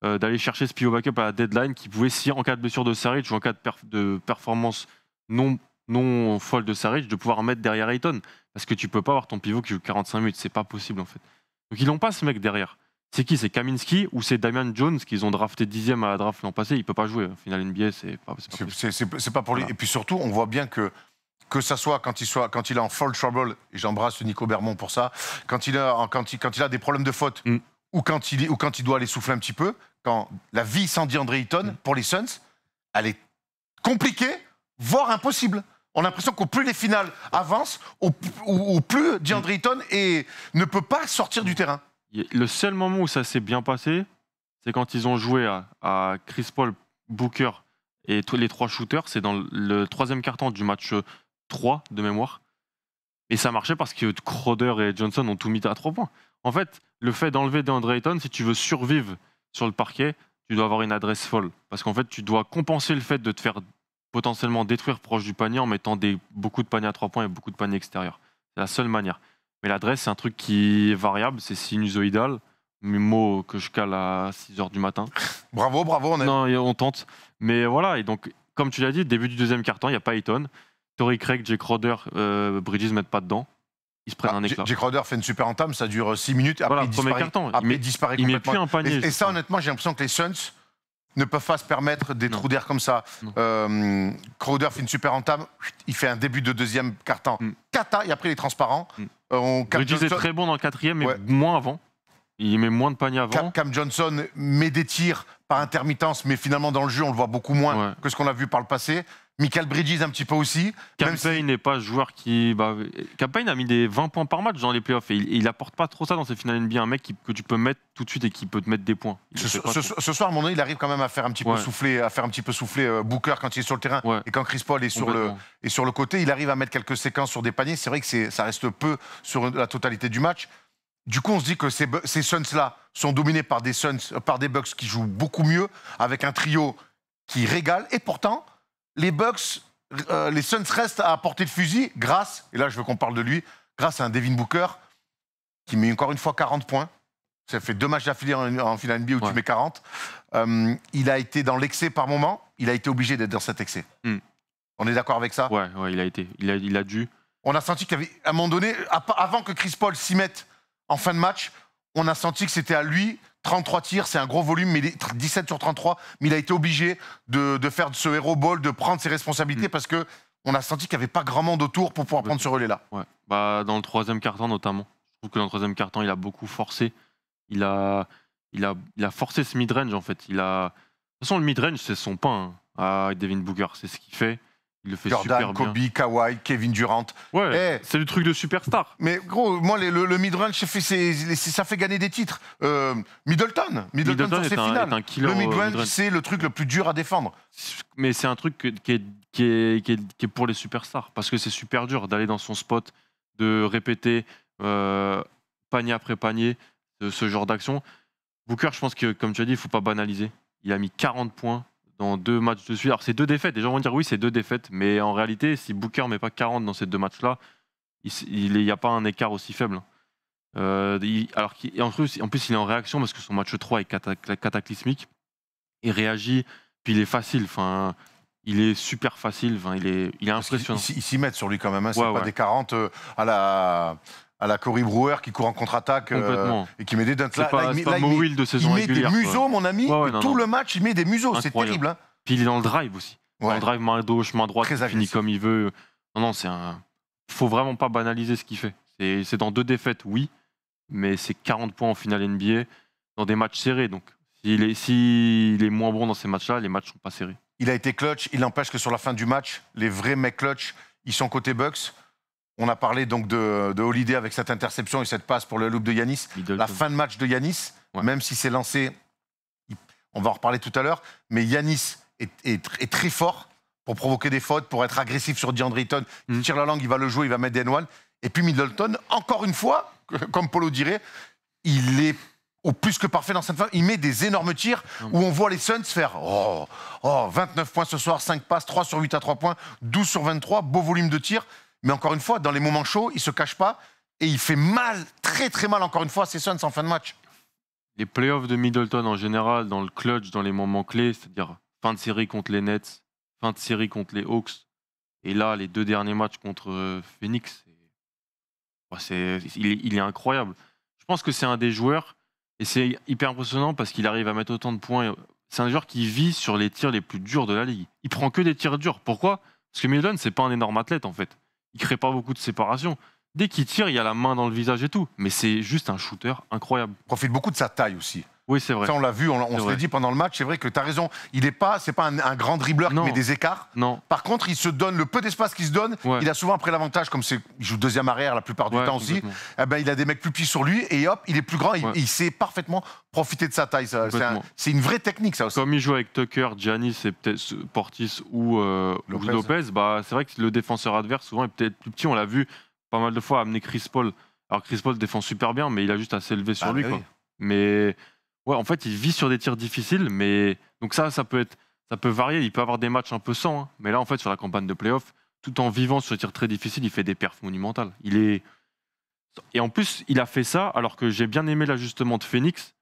d'aller chercher ce pivot backup à la deadline qui pouvait, si en cas de blessure de Saric ou en cas de performance non folle de Saric, de pouvoir mettre derrière Ayton. Parce que tu peux pas avoir ton pivot qui joue 45 minutes, c'est pas possible en fait. Donc ils n'ont pas ce mec derrière. C'est qui? C'est Kaminsky ou c'est Damian Jones qu'ils ont drafté 10e à la draft l'an passé? Il peut pas jouer. Au final, NBA, c'est pas pour lui. Voilà. Et puis surtout, on voit bien que ça soit quand il est en foul trouble, et j'embrasse Nico Bermond pour ça, quand il a des problèmes de faute, ou quand il doit aller souffler un petit peu, quand la vie sans DeAndre Ayton, pour les Suns, elle est compliquée, voire impossible. On a l'impression qu'au plus les finales avancent, au plus DeAndre Ayton ne peut pas sortir du terrain. Le seul moment où ça s'est bien passé, c'est quand ils ont joué à Chris Paul, Booker et tous les trois shooters. C'est dans le troisième quart-temps du match 3 de mémoire. Et ça marchait parce que Crowder et Johnson ont tout mis à 3 points. En fait, le fait d'enlever DeAndre Ayton, si tu veux survivre sur le parquet, tu dois avoir une adresse folle. Parce qu'en fait, tu dois compenser le fait de te faire potentiellement détruire proche du panier en mettant beaucoup de paniers à 3 points et beaucoup de paniers extérieurs. C'est la seule manière. Mais l'adresse, c'est un truc qui est variable, c'est sinusoïdal. Mot que je cale à 6h du matin. Bravo, on tente. Mais voilà, et donc, comme tu l'as dit, début du deuxième quart-temps, il n'y a pas Ayton. Torrey Craig, Jay Crowder, Bridges ne mettent pas dedans. Ils se prennent un éclat. Jay Crowder fait une super entame, ça dure 6 minutes. Après, voilà, premier quart-temps. Il disparaît complètement. Il met plus un panier. Et ça, honnêtement, j'ai l'impression que les Suns ne peuvent pas se permettre des trous d'air comme ça. Crowder fait une super entame, il fait un début de deuxième quart-temps. Kata, et après il est transparent. Bridges est très bon dans le quatrième, mais moins avant. Il met moins de paniers avant. Cam Johnson met des tirs par intermittence, mais finalement dans le jeu, on le voit beaucoup moins que ce qu'on a vu par le passé. Michael Bridges un petit peu aussi. Cam Payne n'est pas joueur qui... Cam Payne a mis des 20 points par match dans les playoffs et il apporte pas trop ça dans ces finales NBA. Un mec que tu peux mettre tout de suite et qui peut te mettre des points. Ce soir, à mon avis, il arrive quand même à faire un petit peu souffler, Booker quand il est sur le terrain et quand Chris Paul est sur le côté, il arrive à mettre quelques séquences sur des paniers. C'est vrai que ça reste peu sur la totalité du match. Du coup, on se dit que ces Suns-là sont dominés par des Bucks qui jouent beaucoup mieux, avec un trio qui régale. Et pourtant, les Bucks, les Suns restent à portée de fusil grâce, et là je veux qu'on parle de lui, grâce à un Devin Booker qui met encore une fois 40 points. Ça fait 2 matchs d'affilée en finale NBA où tu mets 40. Il a été dans l'excès par moment, il a été obligé d'être dans cet excès. On est d'accord avec ça? Ouais, il a été. Il a dû. On a senti qu'à un moment donné, avant que Chris Paul s'y mette en fin de match, on a senti que c'était à lui. 33 tirs, c'est un gros volume, mais 17 sur 33. Mais il a été obligé de faire ce hero ball, de prendre ses responsabilités parce qu'on a senti qu'il n'y avait pas grand monde autour pour pouvoir prendre ce relais-là. Ouais. Dans le troisième quart-temps notamment. Je trouve que dans le troisième quart-temps, il a beaucoup forcé. Il a forcé ce mid-range en fait. De toute façon, le mid-range, c'est son pain avec Devin Booker. C'est ce qu'il fait. Il le fait Jordan, super bien. Kobe, Kawhi, Kevin Durant. Ouais, c'est le truc de superstar. Mais gros, moi, le mid-range, ça fait gagner des titres. Middleton sur ses finales. Le mid-range, c'est le truc le plus dur à défendre. Mais c'est un truc qui est pour les superstars. Parce que c'est super dur d'aller dans son spot, de répéter panier après panier, ce genre d'action. Booker, je pense que, comme tu as dit, il ne faut pas banaliser. Il a mis 40 points dans 2 matchs de suite. Alors, c'est 2 défaites. Les gens vont dire oui, c'est 2 défaites. Mais en réalité, si Booker ne met pas 40 dans ces 2 matchs-là, il n'y a pas un écart aussi faible. En plus, il est en réaction parce que son match 3 est cataclysmique. Il réagit, puis il est facile. Enfin, il est super facile. Enfin, il est impressionnant. Ils s'y mettent sur lui quand même. Hein. C'est pas des 40 à la Corey Brewer qui court en contre-attaque et qui met des dunks. C'est pas Mowil de saison régulière. Il met des museaux, mon ami. Tout le match, il met des museaux. C'est terrible. Hein. Puis il est dans le drive aussi. Dans le drive, main gauche, main droite, il finit comme il veut. Non, faut vraiment pas banaliser ce qu'il fait. C'est dans 2 défaites, oui, mais c'est 40 points en finale NBA dans des matchs serrés. Donc, s'il est moins bon dans ces matchs-là, les matchs sont pas serrés. Il a été clutch. Il n'empêche que sur la fin du match, les vrais mecs clutch, ils sont côté Bucks. On a parlé donc de Holiday avec cette interception et cette passe pour le loop de Giannis. La fin de match de Giannis, même si c'est lancé, on va en reparler tout à l'heure, mais Giannis est très fort pour provoquer des fautes, pour être agressif sur DeAndre Ayton. Il tire la langue, il va le jouer, il va mettre des N1. Et puis Middleton, encore une fois, comme Polo dirait, il est au plus que parfait dans cette fin. Il met des énormes tirs où on voit les Suns faire 29 points ce soir, 5 passes, 3 sur 8 à 3 points, 12 sur 23, beau volume de tirs. Mais encore une fois, dans les moments chauds, il ne se cache pas et il fait mal, très très mal, encore une fois, à ses Suns en fin de match. Les playoffs de Middleton en général, dans le clutch, dans les moments clés, c'est-à-dire fin de série contre les Nets, fin de série contre les Hawks, et là, les 2 derniers matchs contre Phoenix, il est incroyable. Je pense que c'est un des joueurs, et c'est hyper impressionnant parce qu'il arrive à mettre autant de points. C'est un joueur qui vit sur les tirs les plus durs de la ligue. Il prend que des tirs durs. Pourquoi ? Parce que Middleton, c'est pas un énorme athlète, en fait. Il crée pas beaucoup de séparation. Dès qu'il tire, il y a la main dans le visage et tout. Mais c'est juste un shooter incroyable. Il profite beaucoup de sa taille aussi. Oui, c'est vrai. Ça, on l'a vu, on se l'est dit pendant le match. C'est vrai que tu as raison. C'est pas un grand dribbleur qui met des écarts. Non. Par contre, il se donne le peu d'espace qu'il se donne. Ouais. Il a souvent après l'avantage, comme il joue deuxième arrière la plupart du temps aussi. Il a des mecs plus petits sur lui et hop, il est plus grand. Il sait parfaitement profiter de sa taille. C'est une vraie technique, ça aussi. Comme il joue avec Tucker, Giannis et peut-être Portis ou Lopez, c'est vrai que le défenseur adverse souvent est peut-être plus petit. On l'a vu pas mal de fois amener Chris Paul. Alors Chris Paul défend super bien, mais il a juste à s'élever sur lui. Quoi. Mais ouais, en fait, il vit sur des tirs difficiles, mais donc ça peut varier. Il peut avoir des matchs un peu sans, hein. Mais là, en fait, sur la campagne de play-off, tout en vivant sur des tirs très difficiles, il fait des perfs monumentales. Et en plus, il a fait ça alors que j'ai bien aimé l'ajustement de Phoenix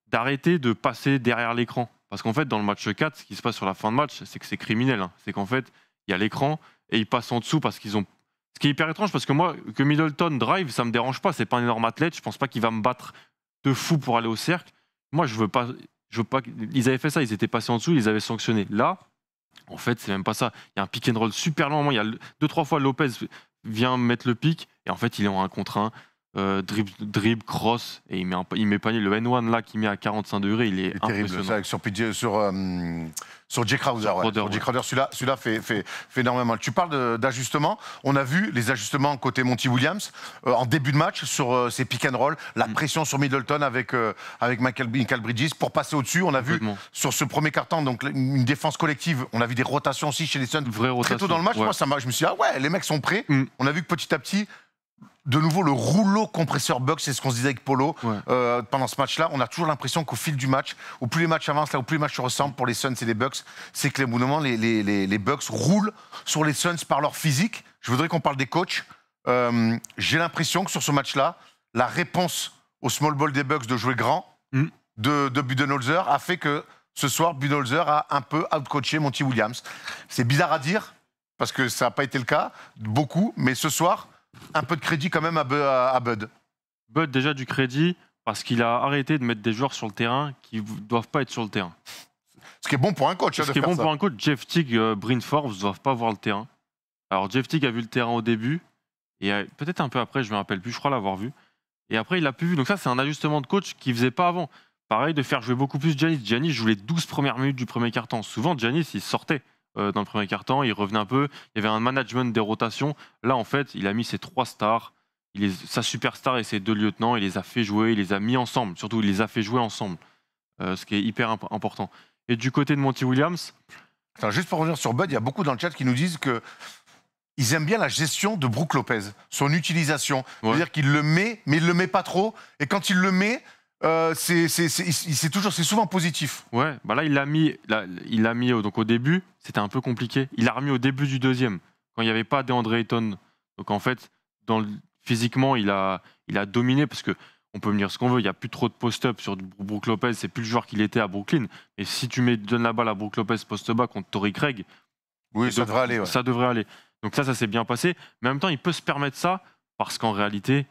d'arrêter de passer derrière l'écran. Parce qu'en fait, dans le match 4, ce qui se passe sur la fin de match, c'est que c'est criminel. Hein. C'est qu'en fait, il y a l'écran et ils passent en dessous parce qu'ils ont. Ce qui est hyper étrange, parce que moi, que Middleton drive, ça me dérange pas. C'est pas un énorme athlète. Je pense pas qu'il va me battre de fou pour aller au cercle. Moi, je veux pas. Ils avaient fait ça, ils étaient passés en dessous, ils les avaient sanctionnés. Là, en fait, c'est même pas ça. Il y a un pick and roll super lent. Il y a 2-3 fois Lopez vient mettre le pick et en fait, il est en 1 contre 1. Dribble, cross et il met panier. Le N1 là qui met à 45 degrés, il est terrible. Ça, sur Jay Crowder. Jay Crowder, celui-là fait énormément. Tu parles d'ajustement. On a vu les ajustements côté Monty Williams en début de match sur ces pick and roll, la pression sur Middleton avec Michael Bridges pour passer au-dessus. On a vu sur ce premier quart-temps donc une défense collective. On a vu des rotations aussi chez les Suns très tôt dans le match. Moi, je me suis dit les mecs sont prêts. On a vu que petit à petit. De nouveau, le rouleau compresseur Bucks, c'est ce qu'on se disait avec Polo pendant ce match-là. On a toujours l'impression qu'au fil du match, au plus les matchs avancent, là, au plus les matchs se ressemblent pour les Suns et les Bucks, c'est que les Bucks roulent sur les Suns par leur physique. Je voudrais qu'on parle des coachs. J'ai l'impression que sur ce match-là, la réponse au small ball des Bucks de jouer grand de Budenholzer a fait que ce soir, Budenholzer a un peu outcoaché Monty Williams. C'est bizarre à dire, parce que ça n'a pas été le cas, beaucoup, mais ce soir... Un peu de crédit quand même à Bud. Bud, déjà du crédit, parce qu'il a arrêté de mettre des joueurs sur le terrain qui ne doivent pas être sur le terrain. Ce qui est bon pour un coach. Ce qui est bon pour un coach. Jeff Teague, Bryn Forbes ne doivent pas voir le terrain. Alors Jeff Teague a vu le terrain au début, et peut-être un peu après, je ne me rappelle plus, je crois l'avoir vu. Et après, il l'a plus vu. Donc ça, c'est un ajustement de coach qu'il ne faisait pas avant. Pareil, de faire jouer beaucoup plus Giannis. Giannis joue les 12 premières minutes du premier quart-temps. Souvent, Giannis, il sortait. Dans le premier quart-temps, il revenait un peu. Il y avait un management des rotations. Là, en fait, il a mis ses 3 stars, sa superstar et ses 2 lieutenants. Il les a fait jouer, il les a mis ensemble. Surtout, il les a fait jouer ensemble, ce qui est hyper important. Et du côté de Monty Williams... Attends, juste pour revenir sur Bud, il y a beaucoup dans le chat qui nous disent qu'ils aiment bien la gestion de Brook Lopez, son utilisation. C'est-à-dire qu'il le met, mais il ne le met pas trop. Et quand il le met... C'est souvent positif. Ouais, bah là, il l'a mis donc au début, c'était un peu compliqué. Il l'a remis au début du deuxième, quand il n'y avait pas DeAndre Ayton. Donc en fait, physiquement, il a dominé parce que on peut me dire ce qu'on veut, il n'y a plus trop de post-up sur Brook Lopez, c'est plus le joueur qu'il était à Brooklyn. Et si tu donnes la balle à Brook Lopez post-bas contre Torrey Craig, oui, ça devrait aller. Ouais. Ça devrait aller. Donc ça s'est bien passé. Mais en même temps, il peut se permettre ça parce qu'en réalité,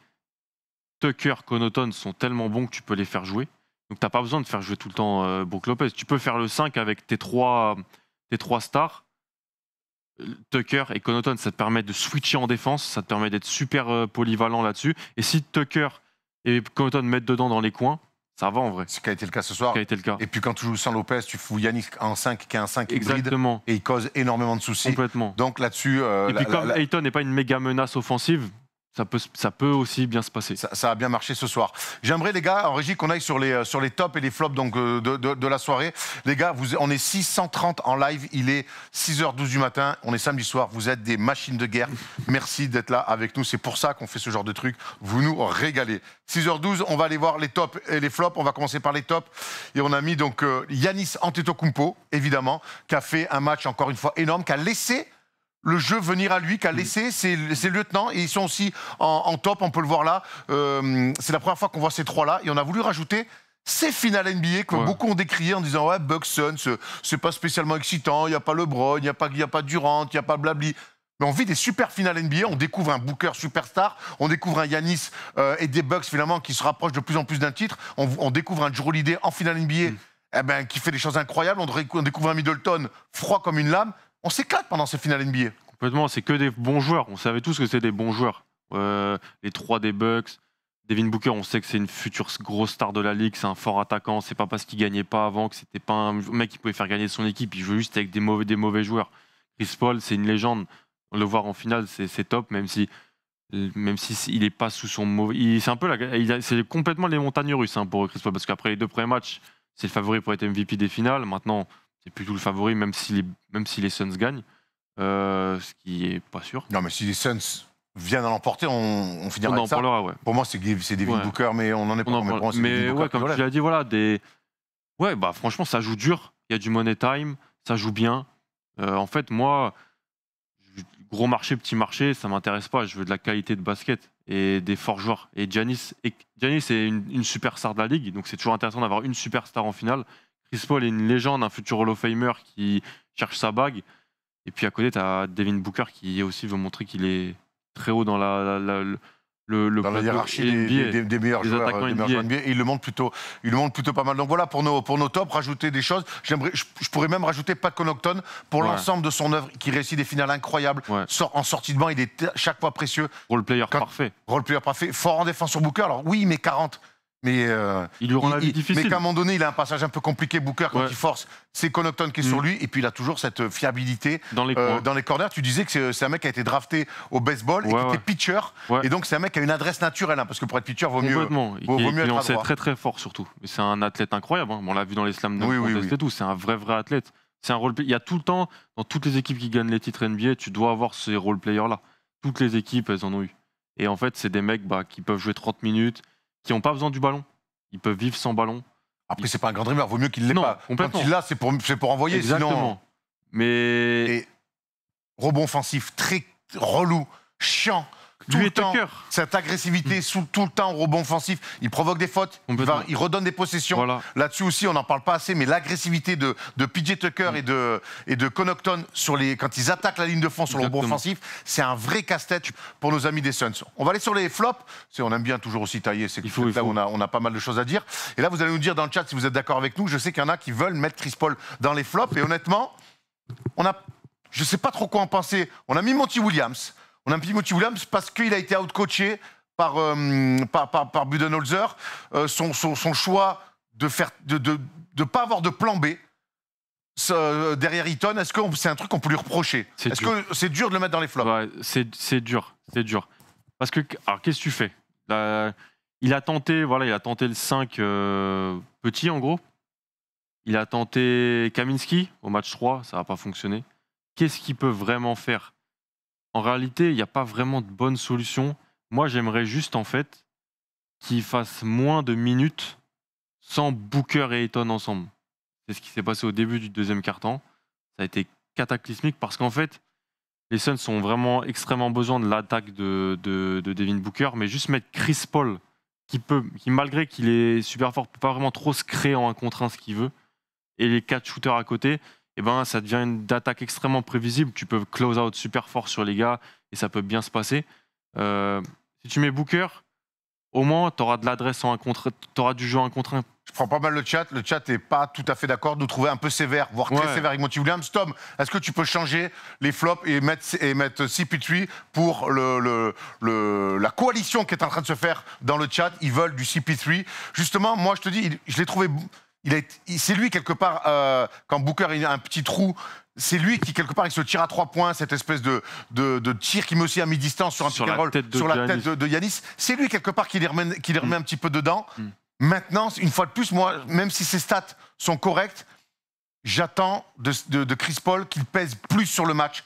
Tucker, Connaughton sont tellement bons que tu peux les faire jouer. Donc, tu n'as pas besoin de faire jouer tout le temps Brook Lopez. Tu peux faire le 5 avec tes trois stars. Tucker et Connaughton, ça te permet de switcher en défense. Ça te permet d'être super polyvalent là-dessus. Et si Tucker et Connaughton mettent dedans dans les coins, ça va en vrai. C'est ce qui a été le cas ce soir. Ce qui a été le cas. Et puis quand tu joues sans Lopez, tu fous Yannick en 5 qui est un 5 Exactement. hybride. Et il cause énormément de soucis. Complètement. Donc là-dessus... et puis comme Ayton n'est pas une méga menace offensive, ça peut aussi bien se passer. Ça a bien marché ce soir. J'aimerais, les gars, en régie, qu'on aille sur les tops et les flops donc, de la soirée. Les gars, on est 630 en live. Il est 6h12 du matin. On est samedi soir. Vous êtes des machines de guerre. Merci d'être là avec nous. C'est pour ça qu'on fait ce genre de truc. Vous nous régalez. 6h12, on va aller voir les tops et les flops. On va commencer par les tops. Et on a mis donc Giannis Antetokounmpo, évidemment, qui a fait un match, encore une fois, énorme, qui a laissé le jeu venir à lui, qu'a laissé ses lieutenants, et ils sont aussi en top, on peut le voir là. C'est la première fois qu'on voit ces trois-là, et on a voulu rajouter ces finales NBA que beaucoup ont décrié en disant « Ouais, Bucks, Suns, c'est pas spécialement excitant, il n'y a pas LeBron, il n'y a pas Durant, il n'y a pas Blabli ». Mais on vit des super finales NBA, on découvre un Booker superstar, on découvre un Giannis et des Bucks finalement qui se rapprochent de plus en plus d'un titre, on découvre un Jrue Holiday en finale NBA qui fait des choses incroyables, on découvre un Middleton froid comme une lame. On s'éclate pendant ces finales NBA. Complètement, c'est que des bons joueurs. On savait tous que c'était des bons joueurs. Les trois des Bucks. Devin Booker, on sait que c'est une future grosse star de la ligue. C'est un fort attaquant. C'est pas parce qu'il gagnait pas avant que c'était pas un mec qui pouvait faire gagner son équipe. Il joue juste avec des mauvais joueurs. Chris Paul, c'est une légende. Le voir en finale, c'est top, même si il est pas sous son mauvais. C'est un peu c'est complètement les montagnes russes pour Chris Paul, parce qu'après les deux premiers matchs, c'est le favori pour être MVP des finales. Maintenant, c'est plutôt le favori, même si les Suns gagnent, ce qui est pas sûr. Non, mais si les Suns viennent à l'emporter, on finira avec ça. Parlera, ouais. Pour moi, c'est Devin Booker, mais on n'en est pas. Mais ouais, comme tu l'as dit, voilà, franchement, ça joue dur. Il y a du money time, ça joue bien. En fait, moi, gros marché, petit marché, ça m'intéresse pas. Je veux de la qualité de basket et des forts joueurs. Et Giannis est une superstar de la ligue, donc c'est toujours intéressant d'avoir une superstar en finale. Chris Paul est une légende, un futur Hall of Famer qui cherche sa bague. Et puis à côté, tu as Devin Booker qui aussi veut montrer qu'il est très haut dans la hiérarchie des meilleurs joueurs NBA. Et il le montre plutôt pas mal. Donc voilà pour nos tops, rajouter des choses. Je pourrais même rajouter Pat Connaughton pour l'ensemble de son œuvre, qui réussit des finales incroyables. En sortie de banc, il est chaque fois précieux. Role player parfait. Fort en défense sur Booker. Alors oui, il met 40. Mais il lui rend la vie difficile. Mais qu'à un moment donné, il a un passage un peu compliqué, Booker, quand il force. C'est Connaughton qui est sur lui. Et puis il a toujours cette fiabilité dans les corners. Tu disais que c'est un mec qui a été drafté au baseball et qui était pitcher. Et donc c'est un mec qui a une adresse naturelle. Parce que pour être pitcher, vaut mieux être à droite. Très très fort surtout. Mais c'est un athlète incroyable. On l'a vu dans les slams de et tout. C'est un vrai athlète. C'est un il y a tout le temps, dans toutes les équipes qui gagnent les titres NBA, tu dois avoir ces role players-là. Toutes les équipes, elles en ont eu. Et en fait, c'est des mecs qui peuvent jouer 30 minutes, qui n'ont pas besoin du ballon. Ils peuvent vivre sans ballon. Après, c'est pas un grand dreamer, vaut mieux qu'il ne l'ait pas. Complètement. Quand il l'a, c'est pour envoyer. Exactement. Sinon... Mais. Et rebond offensif, très relou, chiant. Tout le temps, cette agressivité, tout le temps au rebond offensif, il provoque des fautes, il redonne des possessions. Voilà. Là-dessus aussi, on n'en parle pas assez, mais l'agressivité de PJ Tucker et de Connaughton quand ils attaquent la ligne de fond sur le rebond offensif, c'est un vrai casse-tête pour nos amis des Suns. On va aller sur les flops. On aime bien toujours aussi tailler, c'est là où on a pas mal de choses à dire. Et là, vous allez nous dire dans le chat si vous êtes d'accord avec nous. Je sais qu'il y en a qui veulent mettre Chris Paul dans les flops. Et honnêtement, je ne sais pas trop quoi en penser. On a mis Monty Williams. On a mis Monty Williams parce qu'il a été outcoaché par Budenholzer. Son choix de pas avoir de plan B derrière Eaton, est-ce que c'est un truc qu'on peut lui reprocher? Est-ce que c'est dur de le mettre dans les flops? C'est dur. Parce que, alors qu'est-ce que tu fais? Il a tenté le 5 petit en gros. Il a tenté Kaminsky au match 3, ça n'a pas fonctionné. Qu'est-ce qu'il peut vraiment faire? En réalité, il n'y a pas vraiment de bonne solution. Moi, j'aimerais juste, en fait, qu'il fasse moins de minutes sans Booker et Ayton ensemble. C'est ce qui s'est passé au début du deuxième quart-temps. Ça a été cataclysmique parce qu'en fait, les Suns ont vraiment extrêmement besoin de l'attaque de Devin Booker, mais juste mettre Chris Paul, qui malgré qu'il est super fort, peut pas vraiment trop se créer en 1 contre 1 ce qu'il veut, et les 4 shooters à côté, et ben ça devient une attaque extrêmement prévisible. Tu peux close out super fort sur les gars et ça peut bien se passer. Si tu mets Booker, au moins tu auras de l'adresse en 1 contre 1, tu auras du jeu en 1 contre 1. Je prends pas mal le chat. Le chat n'est pas tout à fait d'accord. Nous trouver un peu sévère, voire très sévère avec Monty Williams. Tom, est-ce que tu peux changer les flops et mettre CP3 pour la coalition qui est en train de se faire dans le chat? Ils veulent du CP3. Justement, moi, je te dis, je l'ai trouvé. C'est lui, quelque part, quand Booker a un petit trou, c'est lui qui, quelque part, il se tire à 3 points, cette espèce de tir qui met aussi à mi-distance sur un pick and roll sur la tête de Giannis. C'est lui, quelque part, qui les remet un petit peu dedans. Maintenant, une fois de plus, moi, même si ses stats sont correctes, j'attends de Chris Paul qu'il pèse plus sur le match.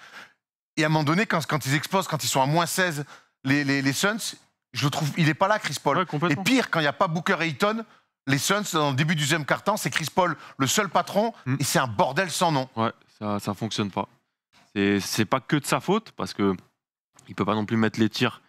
Et à un moment donné, quand ils explosent, quand ils sont à -16, les Suns, je le trouve, il n'est pas là, Chris Paul. Ouais, et pire, quand il n'y a pas Booker et Ayton, les Suns, dans le début du deuxième quart-temps, c'est Chris Paul le seul patron, et c'est un bordel sans nom. Ouais, ça fonctionne pas. C'est pas que de sa faute, parce que il peut pas non plus mettre les tirs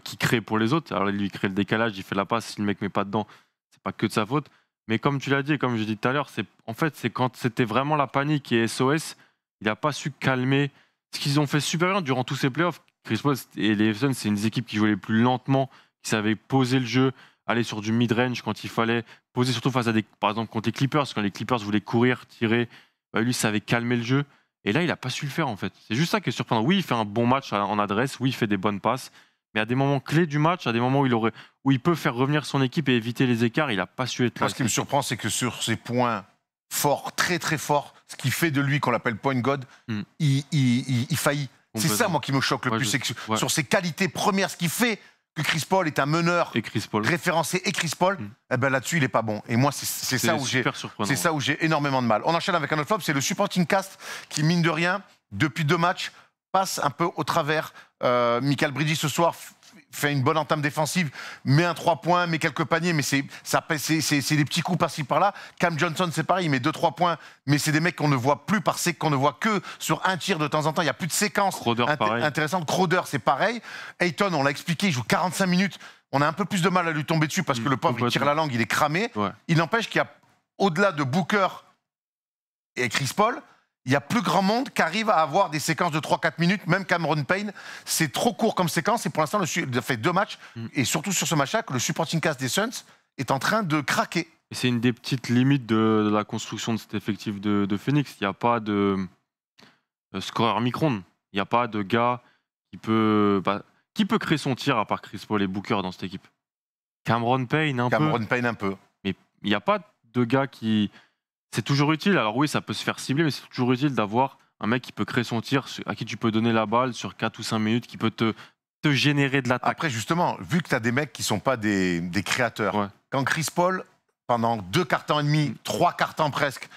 qu'il crée pour les autres. Alors lui, il crée le décalage, il fait la passe, si le mec met pas dedans, c'est pas que de sa faute. Mais comme tu l'as dit et comme je dit tout à l'heure, c'est quand c'était vraiment la panique et SOS, il a pas su calmer. Ce qu'ils ont fait super bien durant tous ces playoffs, Chris Paul et les Suns, c'est une équipe qui jouait les plus lentement, qui savait poser le jeu, aller sur du mid-range quand il fallait, poser surtout face à par exemple contre les Clippers, quand les Clippers voulaient courir, tirer, lui savait calmer le jeu. Et là, il n'a pas su le faire en fait. C'est juste ça qui est surprenant. Oui, il fait un bon match en adresse, oui, il fait des bonnes passes, mais à des moments clés du match, à des moments où il peut faire revenir son équipe et éviter les écarts, il n'a pas su être là. Moi, ce qui me surprend, c'est que sur ses points forts, très très forts, ce qui fait de lui, qu'on l'appelle point god, il faillit. C'est ça, moi, qui me choque le plus. C'est que sur ses qualités premières, ce qui fait que Chris Paul est un meneur référencé et Chris Paul, eh ben là-dessus, il n'est pas bon. Et moi, c'est ça où j'ai énormément de mal. On enchaîne avec un autre flop, c'est le supporting cast qui, mine de rien, depuis 2 matchs, passe un peu au travers. Michael Bridges, ce soir, fait une bonne entame défensive, met un 3 points, met quelques paniers, mais c'est des petits coups par-ci par-là. Cam Johnson, c'est pareil, il met 2-3 points, mais c'est des mecs qu'on ne voit plus qu'on ne voit que sur un tir de temps en temps. Il n'y a plus de séquence intéressante. Crowder, c'est pareil. Ayton, on l'a expliqué, il joue 45 minutes. On a un peu plus de mal à lui tomber dessus parce que le pauvre, il tire la langue, il est cramé. Il n'empêche qu'il y a, au-delà de Booker et Chris Paul, il y a plus grand monde qui arrive à avoir des séquences de 3-4 minutes, même Cameron Payne. C'est trop court comme séquence et pour l'instant, il a fait 2 matchs. Et surtout sur ce match-là, que le supporting cast des Suns est en train de craquer. C'est une des petites limites de la construction de cet effectif de Phoenix. Il n'y a pas de scoreur micron. Il n'y a pas de gars qui peut créer son tir à part Chris Paul et Booker dans cette équipe. Cameron Payne un peu. Mais il n'y a pas de gars qui... C'est toujours utile. Alors oui, ça peut se faire cibler, mais c'est toujours utile d'avoir un mec qui peut créer son tir, à qui tu peux donner la balle sur 4 ou 5 minutes, qui peut te générer de l'attaque. Après, justement, vu que tu as des mecs qui ne sont pas des créateurs, quand Chris Paul, pendant 2 quarts-temps et demi, 3 quarts-temps presque,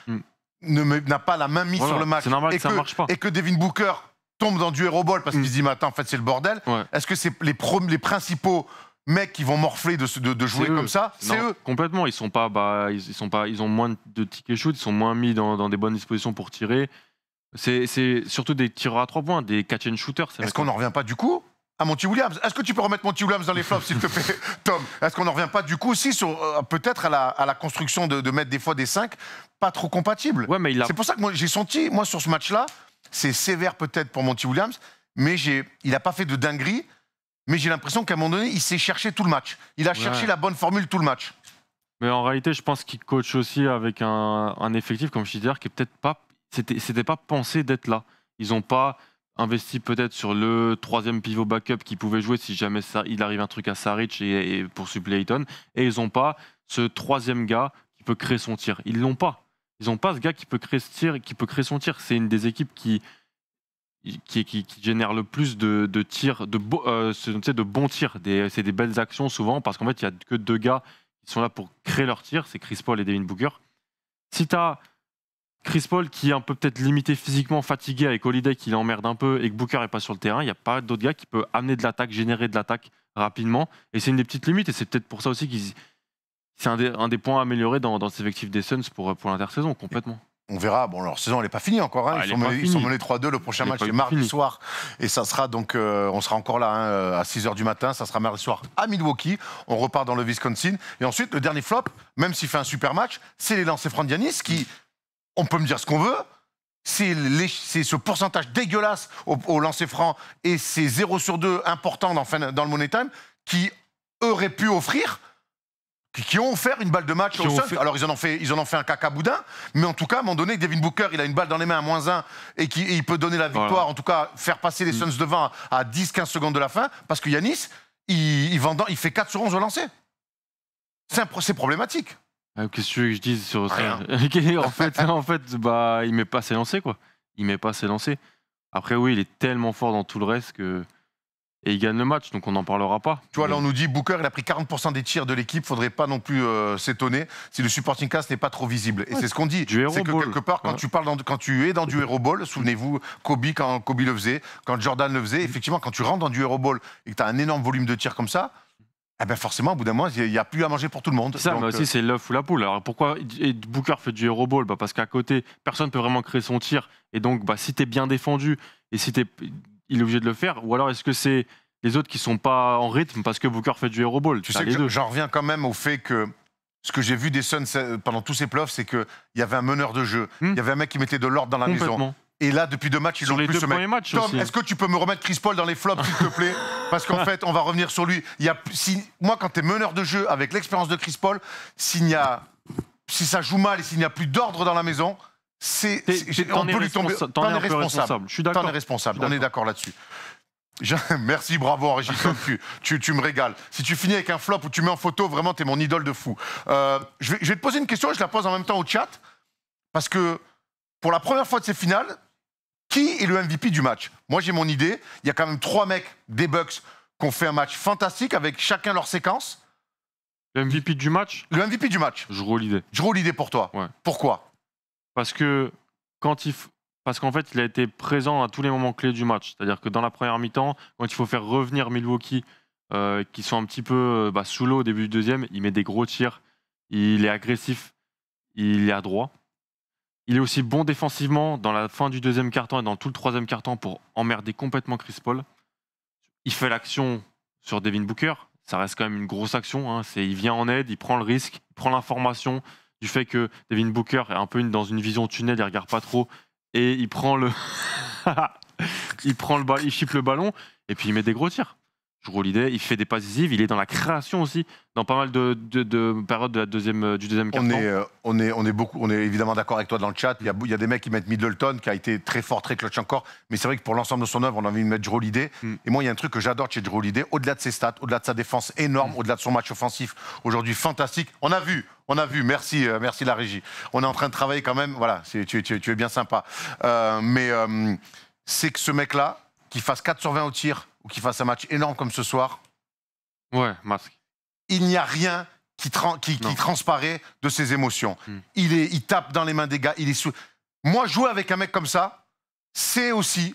n'a pas la main mise sur le match, normal que ça marche pas. Et que Devin Booker tombe dans du hero ball parce qu'il se dit, mais attends, en fait, c'est le bordel. Est-ce que c'est les principaux mecs qui vont morfler de jouer comme ça, c'est eux. Complètement, ils ont moins de tickets shoot, ils sont moins mis dans des bonnes dispositions pour tirer. C'est surtout des tireurs à 3 points, des catch and shooters. Est-ce qu'on n'en revient pas du coup à Monty Williams? Est-ce que tu peux remettre Monty Williams dans les flops, s'il te plaît, Tom? Est-ce qu'on n'en revient pas du coup aussi sur peut-être à la construction de mettre des fois des 5 pas trop compatibles? C'est pour ça que moi j'ai senti, sur ce match-là, c'est sévère peut-être pour Monty Williams, mais il n'a pas fait de dinguerie. Mais j'ai l'impression qu'à un moment donné, il s'est cherché tout le match. Il a cherché la bonne formule tout le match. Mais en réalité, je pense qu'il coach aussi avec un effectif, comme je disais, qui est peut-être pas... C'était pas pensé d'être là. Ils n'ont pas investi peut-être sur le 3e pivot backup qui pouvait jouer si jamais il arrive un truc à Saric et pour suppléer Ayton. Et ils n'ont pas ce 3e gars qui peut créer son tir. Ils l'ont pas. Ils n'ont pas ce gars qui peut créer ce tir et qui peut créer son tir. C'est une des équipes qui génère le plus de tirs, de bons tirs. C'est des belles actions souvent, parce qu'en fait, il n'y a que 2 gars qui sont là pour créer leurs tirs, c'est Chris Paul et Devin Booker. Si tu as Chris Paul qui est un peu peut-être limité physiquement, fatigué, avec Holiday qui l'emmerde un peu, et que Booker n'est pas sur le terrain, il n'y a pas d'autres gars qui peuvent amener de l'attaque, générer de l'attaque rapidement. Et c'est une des petites limites, et c'est peut-être pour ça aussi qu'ils c'est un des points améliorés dans cet effectif des Suns pour l'intersaison, complètement. On verra. Bon, leur saison, elle n'est pas finie encore. Hein. Ils sont menés 3-2. Le prochain match, c'est mardi soir. Et ça sera donc, on sera encore là hein, à 6h du matin. Ça sera mardi soir à Milwaukee. On repart dans le Wisconsin. Et ensuite, le dernier flop, même s'il fait un super match, c'est les lancers francs d'Giannis qui, on peut me dire ce qu'on veut, c'est ce pourcentage dégueulasse au lancer franc et ces 0 sur 2 importants dans le Money Time qui auraient pu offrir... qui ont offert une balle de match aux Suns. Alors, ils en ont fait un caca boudin, mais en tout cas, à un moment donné, Devin Booker, il a une balle dans les mains à -1 et il peut donner la victoire, voilà. En tout cas, faire passer les Suns devant à 10-15 secondes de la fin, parce que Giannis, il fait 4 sur 11 au lancer. C'est problématique. Qu'est-ce que je dis sur ça? En fait, bah, il met pas ses lancers, quoi. Il met pas ses lancers. Après, oui, il est tellement fort dans tout le reste que... Et il gagne le match, donc on n'en parlera pas. Tu vois, là, on nous dit Booker, il a pris 40% des tirs de l'équipe. Faudrait pas non plus s'étonner si le supporting cast n'est pas trop visible. Et c'est ce qu'on dit. C'est que quelque part, quand tu es dans du hero ball, souvenez-vous, quand Kobe le faisait, quand Jordan le faisait, effectivement, quand tu rentres dans du hero ball et que tu as un énorme volume de tirs comme ça, eh ben forcément, au bout d'un moment, il n'y a plus à manger pour tout le monde. Ça, mais aussi, c'est l'œuf ou la poule. Alors pourquoi Booker fait du hero ball? Parce qu'à côté, personne ne peut vraiment créer son tir. Et donc, si tu es bien défendu et si il est obligé de le faire, ou alors est-ce que c'est les autres qui sont pas en rythme parce que Booker fait du hero ball? Tu sais que j'en reviens quand même au fait que ce que j'ai vu des Suns pendant tous ces playoffs, c'est qu'il y avait un meneur de jeu, il y avait un mec qui mettait de l'ordre dans la maison. Et là, depuis 2 matchs, ils ont plus ce mec. Tom, est-ce que tu peux me remettre Chris Paul dans les flops, s'il te plaît? Parce qu'en fait, on va revenir sur lui. Moi, quand tu es meneur de jeu avec l'expérience de Chris Paul, si ça joue mal et s'il n'y a plus d'ordre dans la maison, on peut lui tomber. T'en es responsable. Je suis d'accord. T'en es responsable. On est d'accord là-dessus. Merci, bravo, Régis. tu me régales. Si tu finis avec un flop où tu mets en photo, vraiment, t'es mon idole de fou. Je vais te poser une question et je la pose en même temps au chat. Parce que pour la première fois de ces finales, qui est le MVP du match? Moi, j'ai mon idée. Il y a quand même 3 mecs des Bucks qui ont fait un match fantastique avec chacun leur séquence. Le MVP du match? Le MVP du match. Jrue Holiday. Jrue Holiday pour toi. Ouais. Pourquoi? Parce qu'en fait, il a été présent à tous les moments clés du match. C'est-à-dire que dans la première mi-temps, quand il faut faire revenir Milwaukee, qui sont un petit peu sous l'eau au début du deuxième, il met des gros tirs, il est agressif, il est adroit. Il est aussi bon défensivement dans la fin du deuxième quart-temps et dans tout le troisième quart-temps pour emmerder complètement Chris Paul. Il fait l'action sur Devin Booker. Ça reste quand même une grosse action. Hein. Il vient en aide, il prend le risque, il prend l'information du fait que Devin Booker est un peu dans une vision tunnel, il regarde pas trop. Et il prend le il chipe le ballon et puis il met des gros tirs. Jrue Holiday, il fait des passes décisives, il est dans la création aussi dans pas mal de périodes du deuxième quart-temps. On est évidemment d'accord avec toi dans le chat. Il y a des mecs qui mettent Middleton qui a été très fort, très clutch encore, mais c'est vrai que pour l'ensemble de son œuvre, on a envie de mettre Jrue Holiday. Et moi, il y a un truc que j'adore chez Jrue Holiday, au-delà de ses stats, au-delà de sa défense énorme, au-delà de son match offensif aujourd'hui fantastique. On a vu. Merci la régie. On est en train de travailler quand même. Voilà, tu es bien sympa. C'est que ce mec-là, qui fasse 4 sur 20 au tir ou qui fasse un match énorme comme ce soir. Ouais, masque. Il n'y a rien qui transparaît de ses émotions. Il tape dans les mains des gars. Moi, jouer avec un mec comme ça, c'est aussi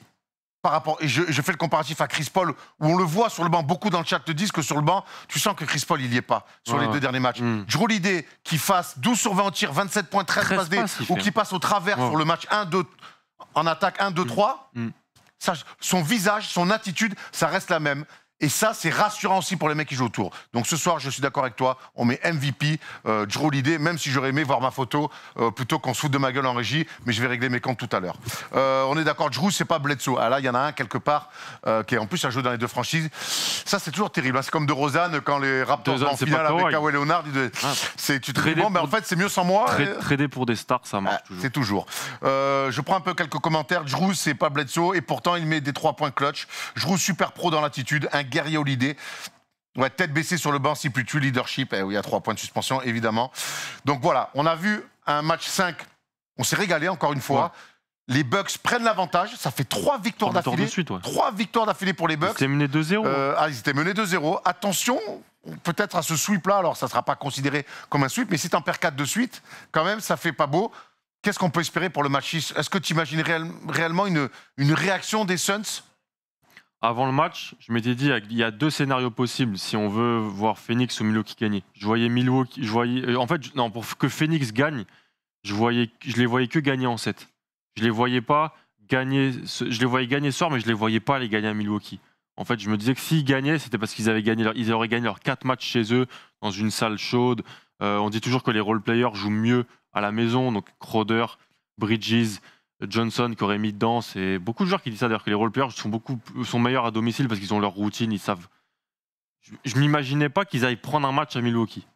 par rapport. Et je fais le comparatif à Chris Paul, où on le voit sur le banc. Beaucoup dans le chat te disent que sur le banc, tu sens que Chris Paul, il n'y est pas sur les 2 derniers matchs. Jrue Holiday qui fasse 12 sur 20 au tir, 27 points, 13 passes D, ou qui passe au travers sur le match 1-2, en attaque 1-2-3. Son visage, son attitude, ça reste la même. Et ça, c'est rassurant aussi pour les mecs qui jouent autour. Donc ce soir, je suis d'accord avec toi, on met MVP, Jrue Holiday, même si j'aurais aimé voir ma photo, plutôt qu'on se foute de ma gueule en régie, mais je vais régler mes comptes tout à l'heure. On est d'accord, Jrue, c'est pas Bledsoe. Ah là, il y en a un quelque part, qui est en plus à jouer dans les 2 franchises. Ça, c'est toujours terrible. Hein. C'est comme de Rosanne, quand les Raptors vont en finale avec Kawhi Leonard. Tu te dis, bon, mais en fait, c'est mieux sans moi. Trader pour des stars, ça marche toujours. C'est toujours. Je prends un peu quelques commentaires. Jrue, c'est pas Bledsoe, et pourtant, il met des 3 points clutch. Jrue, super pro dans l'attitude, un guerrier Holiday. Ouais, tête baissée sur le banc, si plus tu leadership. Il y a 3 points de suspension, évidemment. Donc voilà, on a vu un match 5. On s'est régalé encore une fois. Ouais. Les Bucks prennent l'avantage. Ça fait 3 victoires d'affilée. 3 victoires d'affilée pour les Bucks. Ils étaient menés 2-0. Ils étaient menés 2-0. Attention, peut-être à ce sweep-là. Alors, ça ne sera pas considéré comme un sweep, mais si tu en perds 4 de suite, quand même, ça fait pas beau. Qu'est-ce qu'on peut espérer pour le match 6? Est-ce que tu imagines réellement une réaction des Suns? avant le match, je m'étais dit il y a 2 scénarios possibles si on veut voir Phoenix ou Milwaukee gagner. Je voyais Milwaukee, en fait, non, pour que Phoenix gagne, je les voyais que gagner en 7. Je les voyais pas gagner, je les voyais gagner ce soir, mais je les voyais pas les gagner à Milwaukee. En fait, je me disais que s'ils gagnaient, c'était parce qu'ils ils auraient gagné leurs 4 matchs chez eux, dans une salle chaude. On dit toujours que les role-players jouent mieux à la maison, donc Crowder, Bridges, Johnson qui aurait mis dedans. C'est beaucoup de joueurs qui disent ça, d'ailleurs, que les role-players sont meilleurs à domicile parce qu'ils ont leur routine, ils savent. Je m'imaginais pas qu'ils aillent prendre un match à Milwaukee.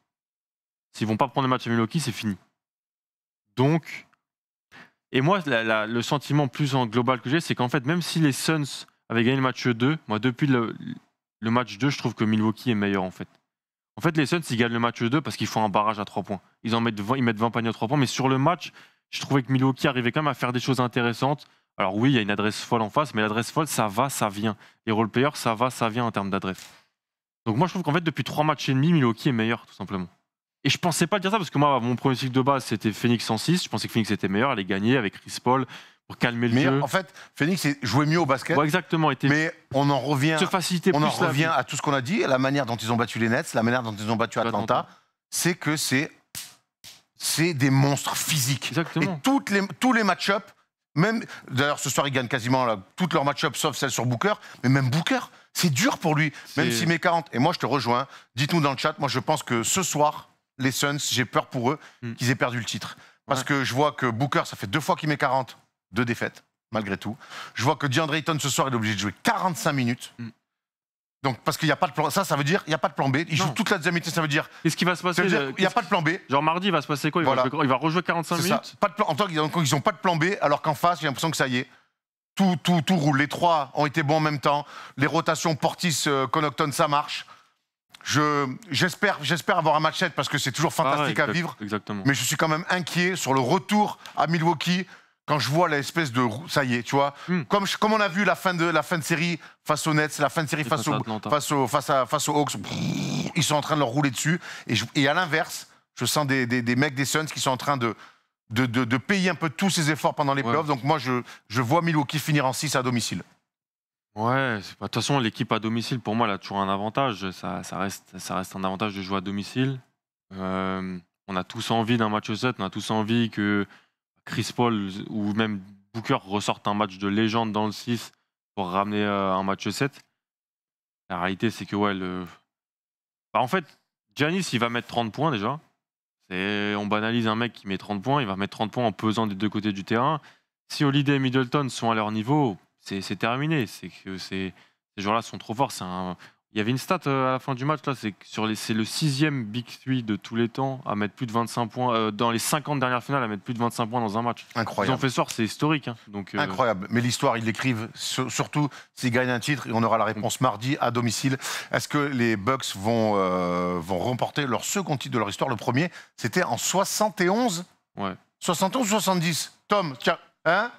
S'ils vont pas prendre le match à Milwaukee, c'est fini. Donc, et moi, le sentiment plus en global que j'ai, c'est qu'en fait, même si les Suns avaient gagné le match 2, moi, depuis le match 2, je trouve que Milwaukee est meilleur, en fait. En fait, les Suns, ils gagnent le match 2 parce qu'ils font un barrage à 3 points. Ils mettent 20 paniers à 3 points, mais sur le match, je trouvais que Milwaukee arrivait quand même à faire des choses intéressantes. Alors oui, il y a une adresse folle en face, mais l'adresse folle, ça va, ça vient. Les role-players, ça va, ça vient en termes d'adresse. Donc moi, je trouve qu'en fait, depuis 3 matchs et demi, Milwaukee est meilleur, tout simplement. Et je pensais pas dire ça parce que moi, mon pronostic de base, c'était Phoenix 106. Je pensais que Phoenix était meilleur, allait gagner avec Chris Paul pour calmer le jeu. En fait, Phoenix jouait mieux au basket. Ouais, exactement. Mais on en revient, à tout ce qu'on a dit, la manière dont ils ont battu les Nets, la manière dont ils ont battu Atlanta, c'est que c'est des monstres physiques. Exactement. Et tous les match-ups, même d'ailleurs ce soir ils gagnent quasiment toutes leurs match-ups sauf celle sur Booker, mais même Booker, c'est dur pour lui, même s'il met 40. Et moi je te rejoins, dites-nous dans le chat, moi je pense que ce soir, les Suns, j'ai peur pour eux qu'ils aient perdu le titre. Parce que je vois que Booker, ça fait 2 fois qu'il met 40, 2 défaites, malgré tout. Je vois que DeAndre Ayton ce soir, il est obligé de jouer 45 minutes. Donc, parce qu'il n'y a pas de plan. Ça veut dire qu'il n'y a pas de plan B. Il joue toute la deuxième mi-temps, ça veut dire. Qu'est-ce qui va se passer? Il n'y a pas de plan B. Genre mardi, il va se passer quoi? Il va rejouer 45 minutes. Pas de plan. En tant qu'ils n'ont pas de plan B, alors qu'en face, j'ai l'impression que ça y est. Tout roule. Les 3 ont été bons en même temps. Les rotations Portis, Connaughton, ça marche. J'espère avoir un match 7 parce que c'est toujours fantastique à vivre. Exactement. Mais je suis quand même inquiet sur le retour à Milwaukee quand je vois l'espèce de... Ça y est, tu vois. Comme on a vu la fin de série face aux Nets, la fin de série face aux Hawks, ils sont en train de leur rouler dessus. Et à l'inverse, je sens des mecs des Suns qui sont en train de payer un peu tous ces efforts pendant les playoffs. Donc moi, je vois Milwaukee finir en 6 à domicile. Ouais, de toute façon, l'équipe à domicile, pour moi, elle a toujours un avantage. Ça reste un avantage de jouer à domicile. On a tous envie d'un match 7, on a tous envie que Chris Paul ou même Booker ressortent un match de légende dans le 6 pour ramener un match 7. La réalité, c'est que, en fait, Giannis, il va mettre 30 points déjà. On banalise un mec qui met 30 points, il va mettre 30 points en pesant des 2 côtés du terrain. Si Holiday et Middleton sont à leur niveau, c'est terminé. C'est que ces joueurs-là sont trop forts. Il y avait une stat à la fin du match, là, c'est le 6e Big 3 de tous les temps à mettre plus de 25 points, dans les 50 dernières finales, à mettre plus de 25 points dans un match. Incroyable. Ils ont fait soir, c'est historique. Hein. Donc, incroyable. Mais l'histoire, ils l'écrivent, surtout s'ils gagnent un titre, et on aura la réponse mardi à domicile. Est-ce que les Bucks vont remporter leur second titre de leur histoire? Le premier, c'était en 71. 71 ou 70? Tom, tiens, hein?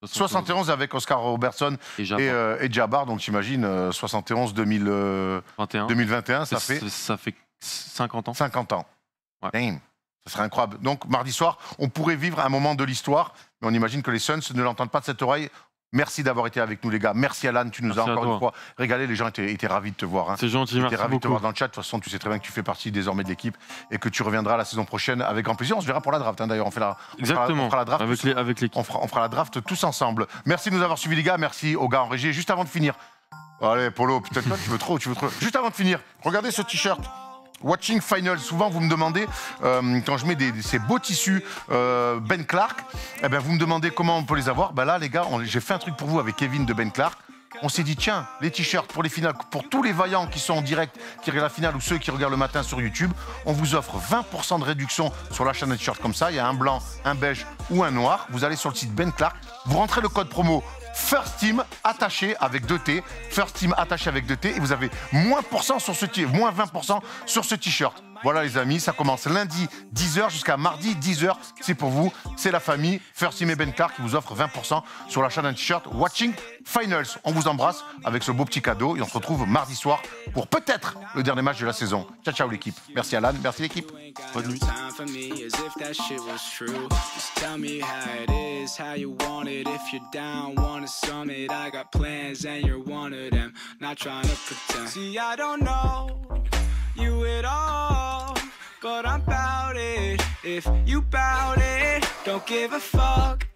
71 avec Oscar Robertson et Jabbar, donc j'imagine 71 2021, ça fait 50 ans. 50 ans. Damn, ça serait incroyable. Donc mardi soir, on pourrait vivre un moment de l'histoire, mais on imagine que les Suns ne l'entendent pas de cette oreille. Merci d'avoir été avec nous, les gars. Merci Alan, tu nous as encore une fois régalé. Les gens étaient ravis de te voir. Hein. C'est gentil, merci beaucoup. Ils étaient ravis de te voir dans le chat. De toute façon, tu sais très bien que tu fais partie désormais de l'équipe et que tu reviendras la saison prochaine avec grand plaisir. On se verra pour la draft. Hein, d'ailleurs, on fera la draft avec l'équipe. On fera la draft tous ensemble. Merci de nous avoir suivis, les gars. Merci aux gars en régie. Juste avant de finir. Allez, Polo, peut-être toi, tu veux trop. Juste avant de finir, regardez ce t-shirt. Watching Final, souvent vous me demandez, quand je mets ces beaux tissus Ben Clark, vous me demandez comment on peut les avoir. Là les gars, j'ai fait un truc pour vous avec Kevin de Ben Clark. On s'est dit tiens, les t-shirts pour les finales, pour tous les vaillants qui sont en direct, qui regardent la finale ou ceux qui regardent le matin sur YouTube, on vous offre 20% de réduction sur l'achat d'un t-shirt comme ça. Il y a un blanc, un beige ou un noir. Vous allez sur le site Ben Clark, vous rentrez le code promo First Team attaché avec 2T, First Team attaché avec 2T, et vous avez moins 20% sur ce t-shirt. Voilà les amis, ça commence lundi 10h jusqu'à mardi 10h. C'est pour vous, c'est la famille. First Team et Ben Clark qui vous offre 20% sur l'achat d'un t-shirt Watching Finals. On vous embrasse avec ce beau petit cadeau et on se retrouve mardi soir pour peut-être le dernier match de la saison. Ciao ciao l'équipe. Merci Alan, merci l'équipe. Bonne nuit. You at all, but I'm bout it. If you bout it, don't give a fuck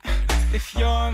if you're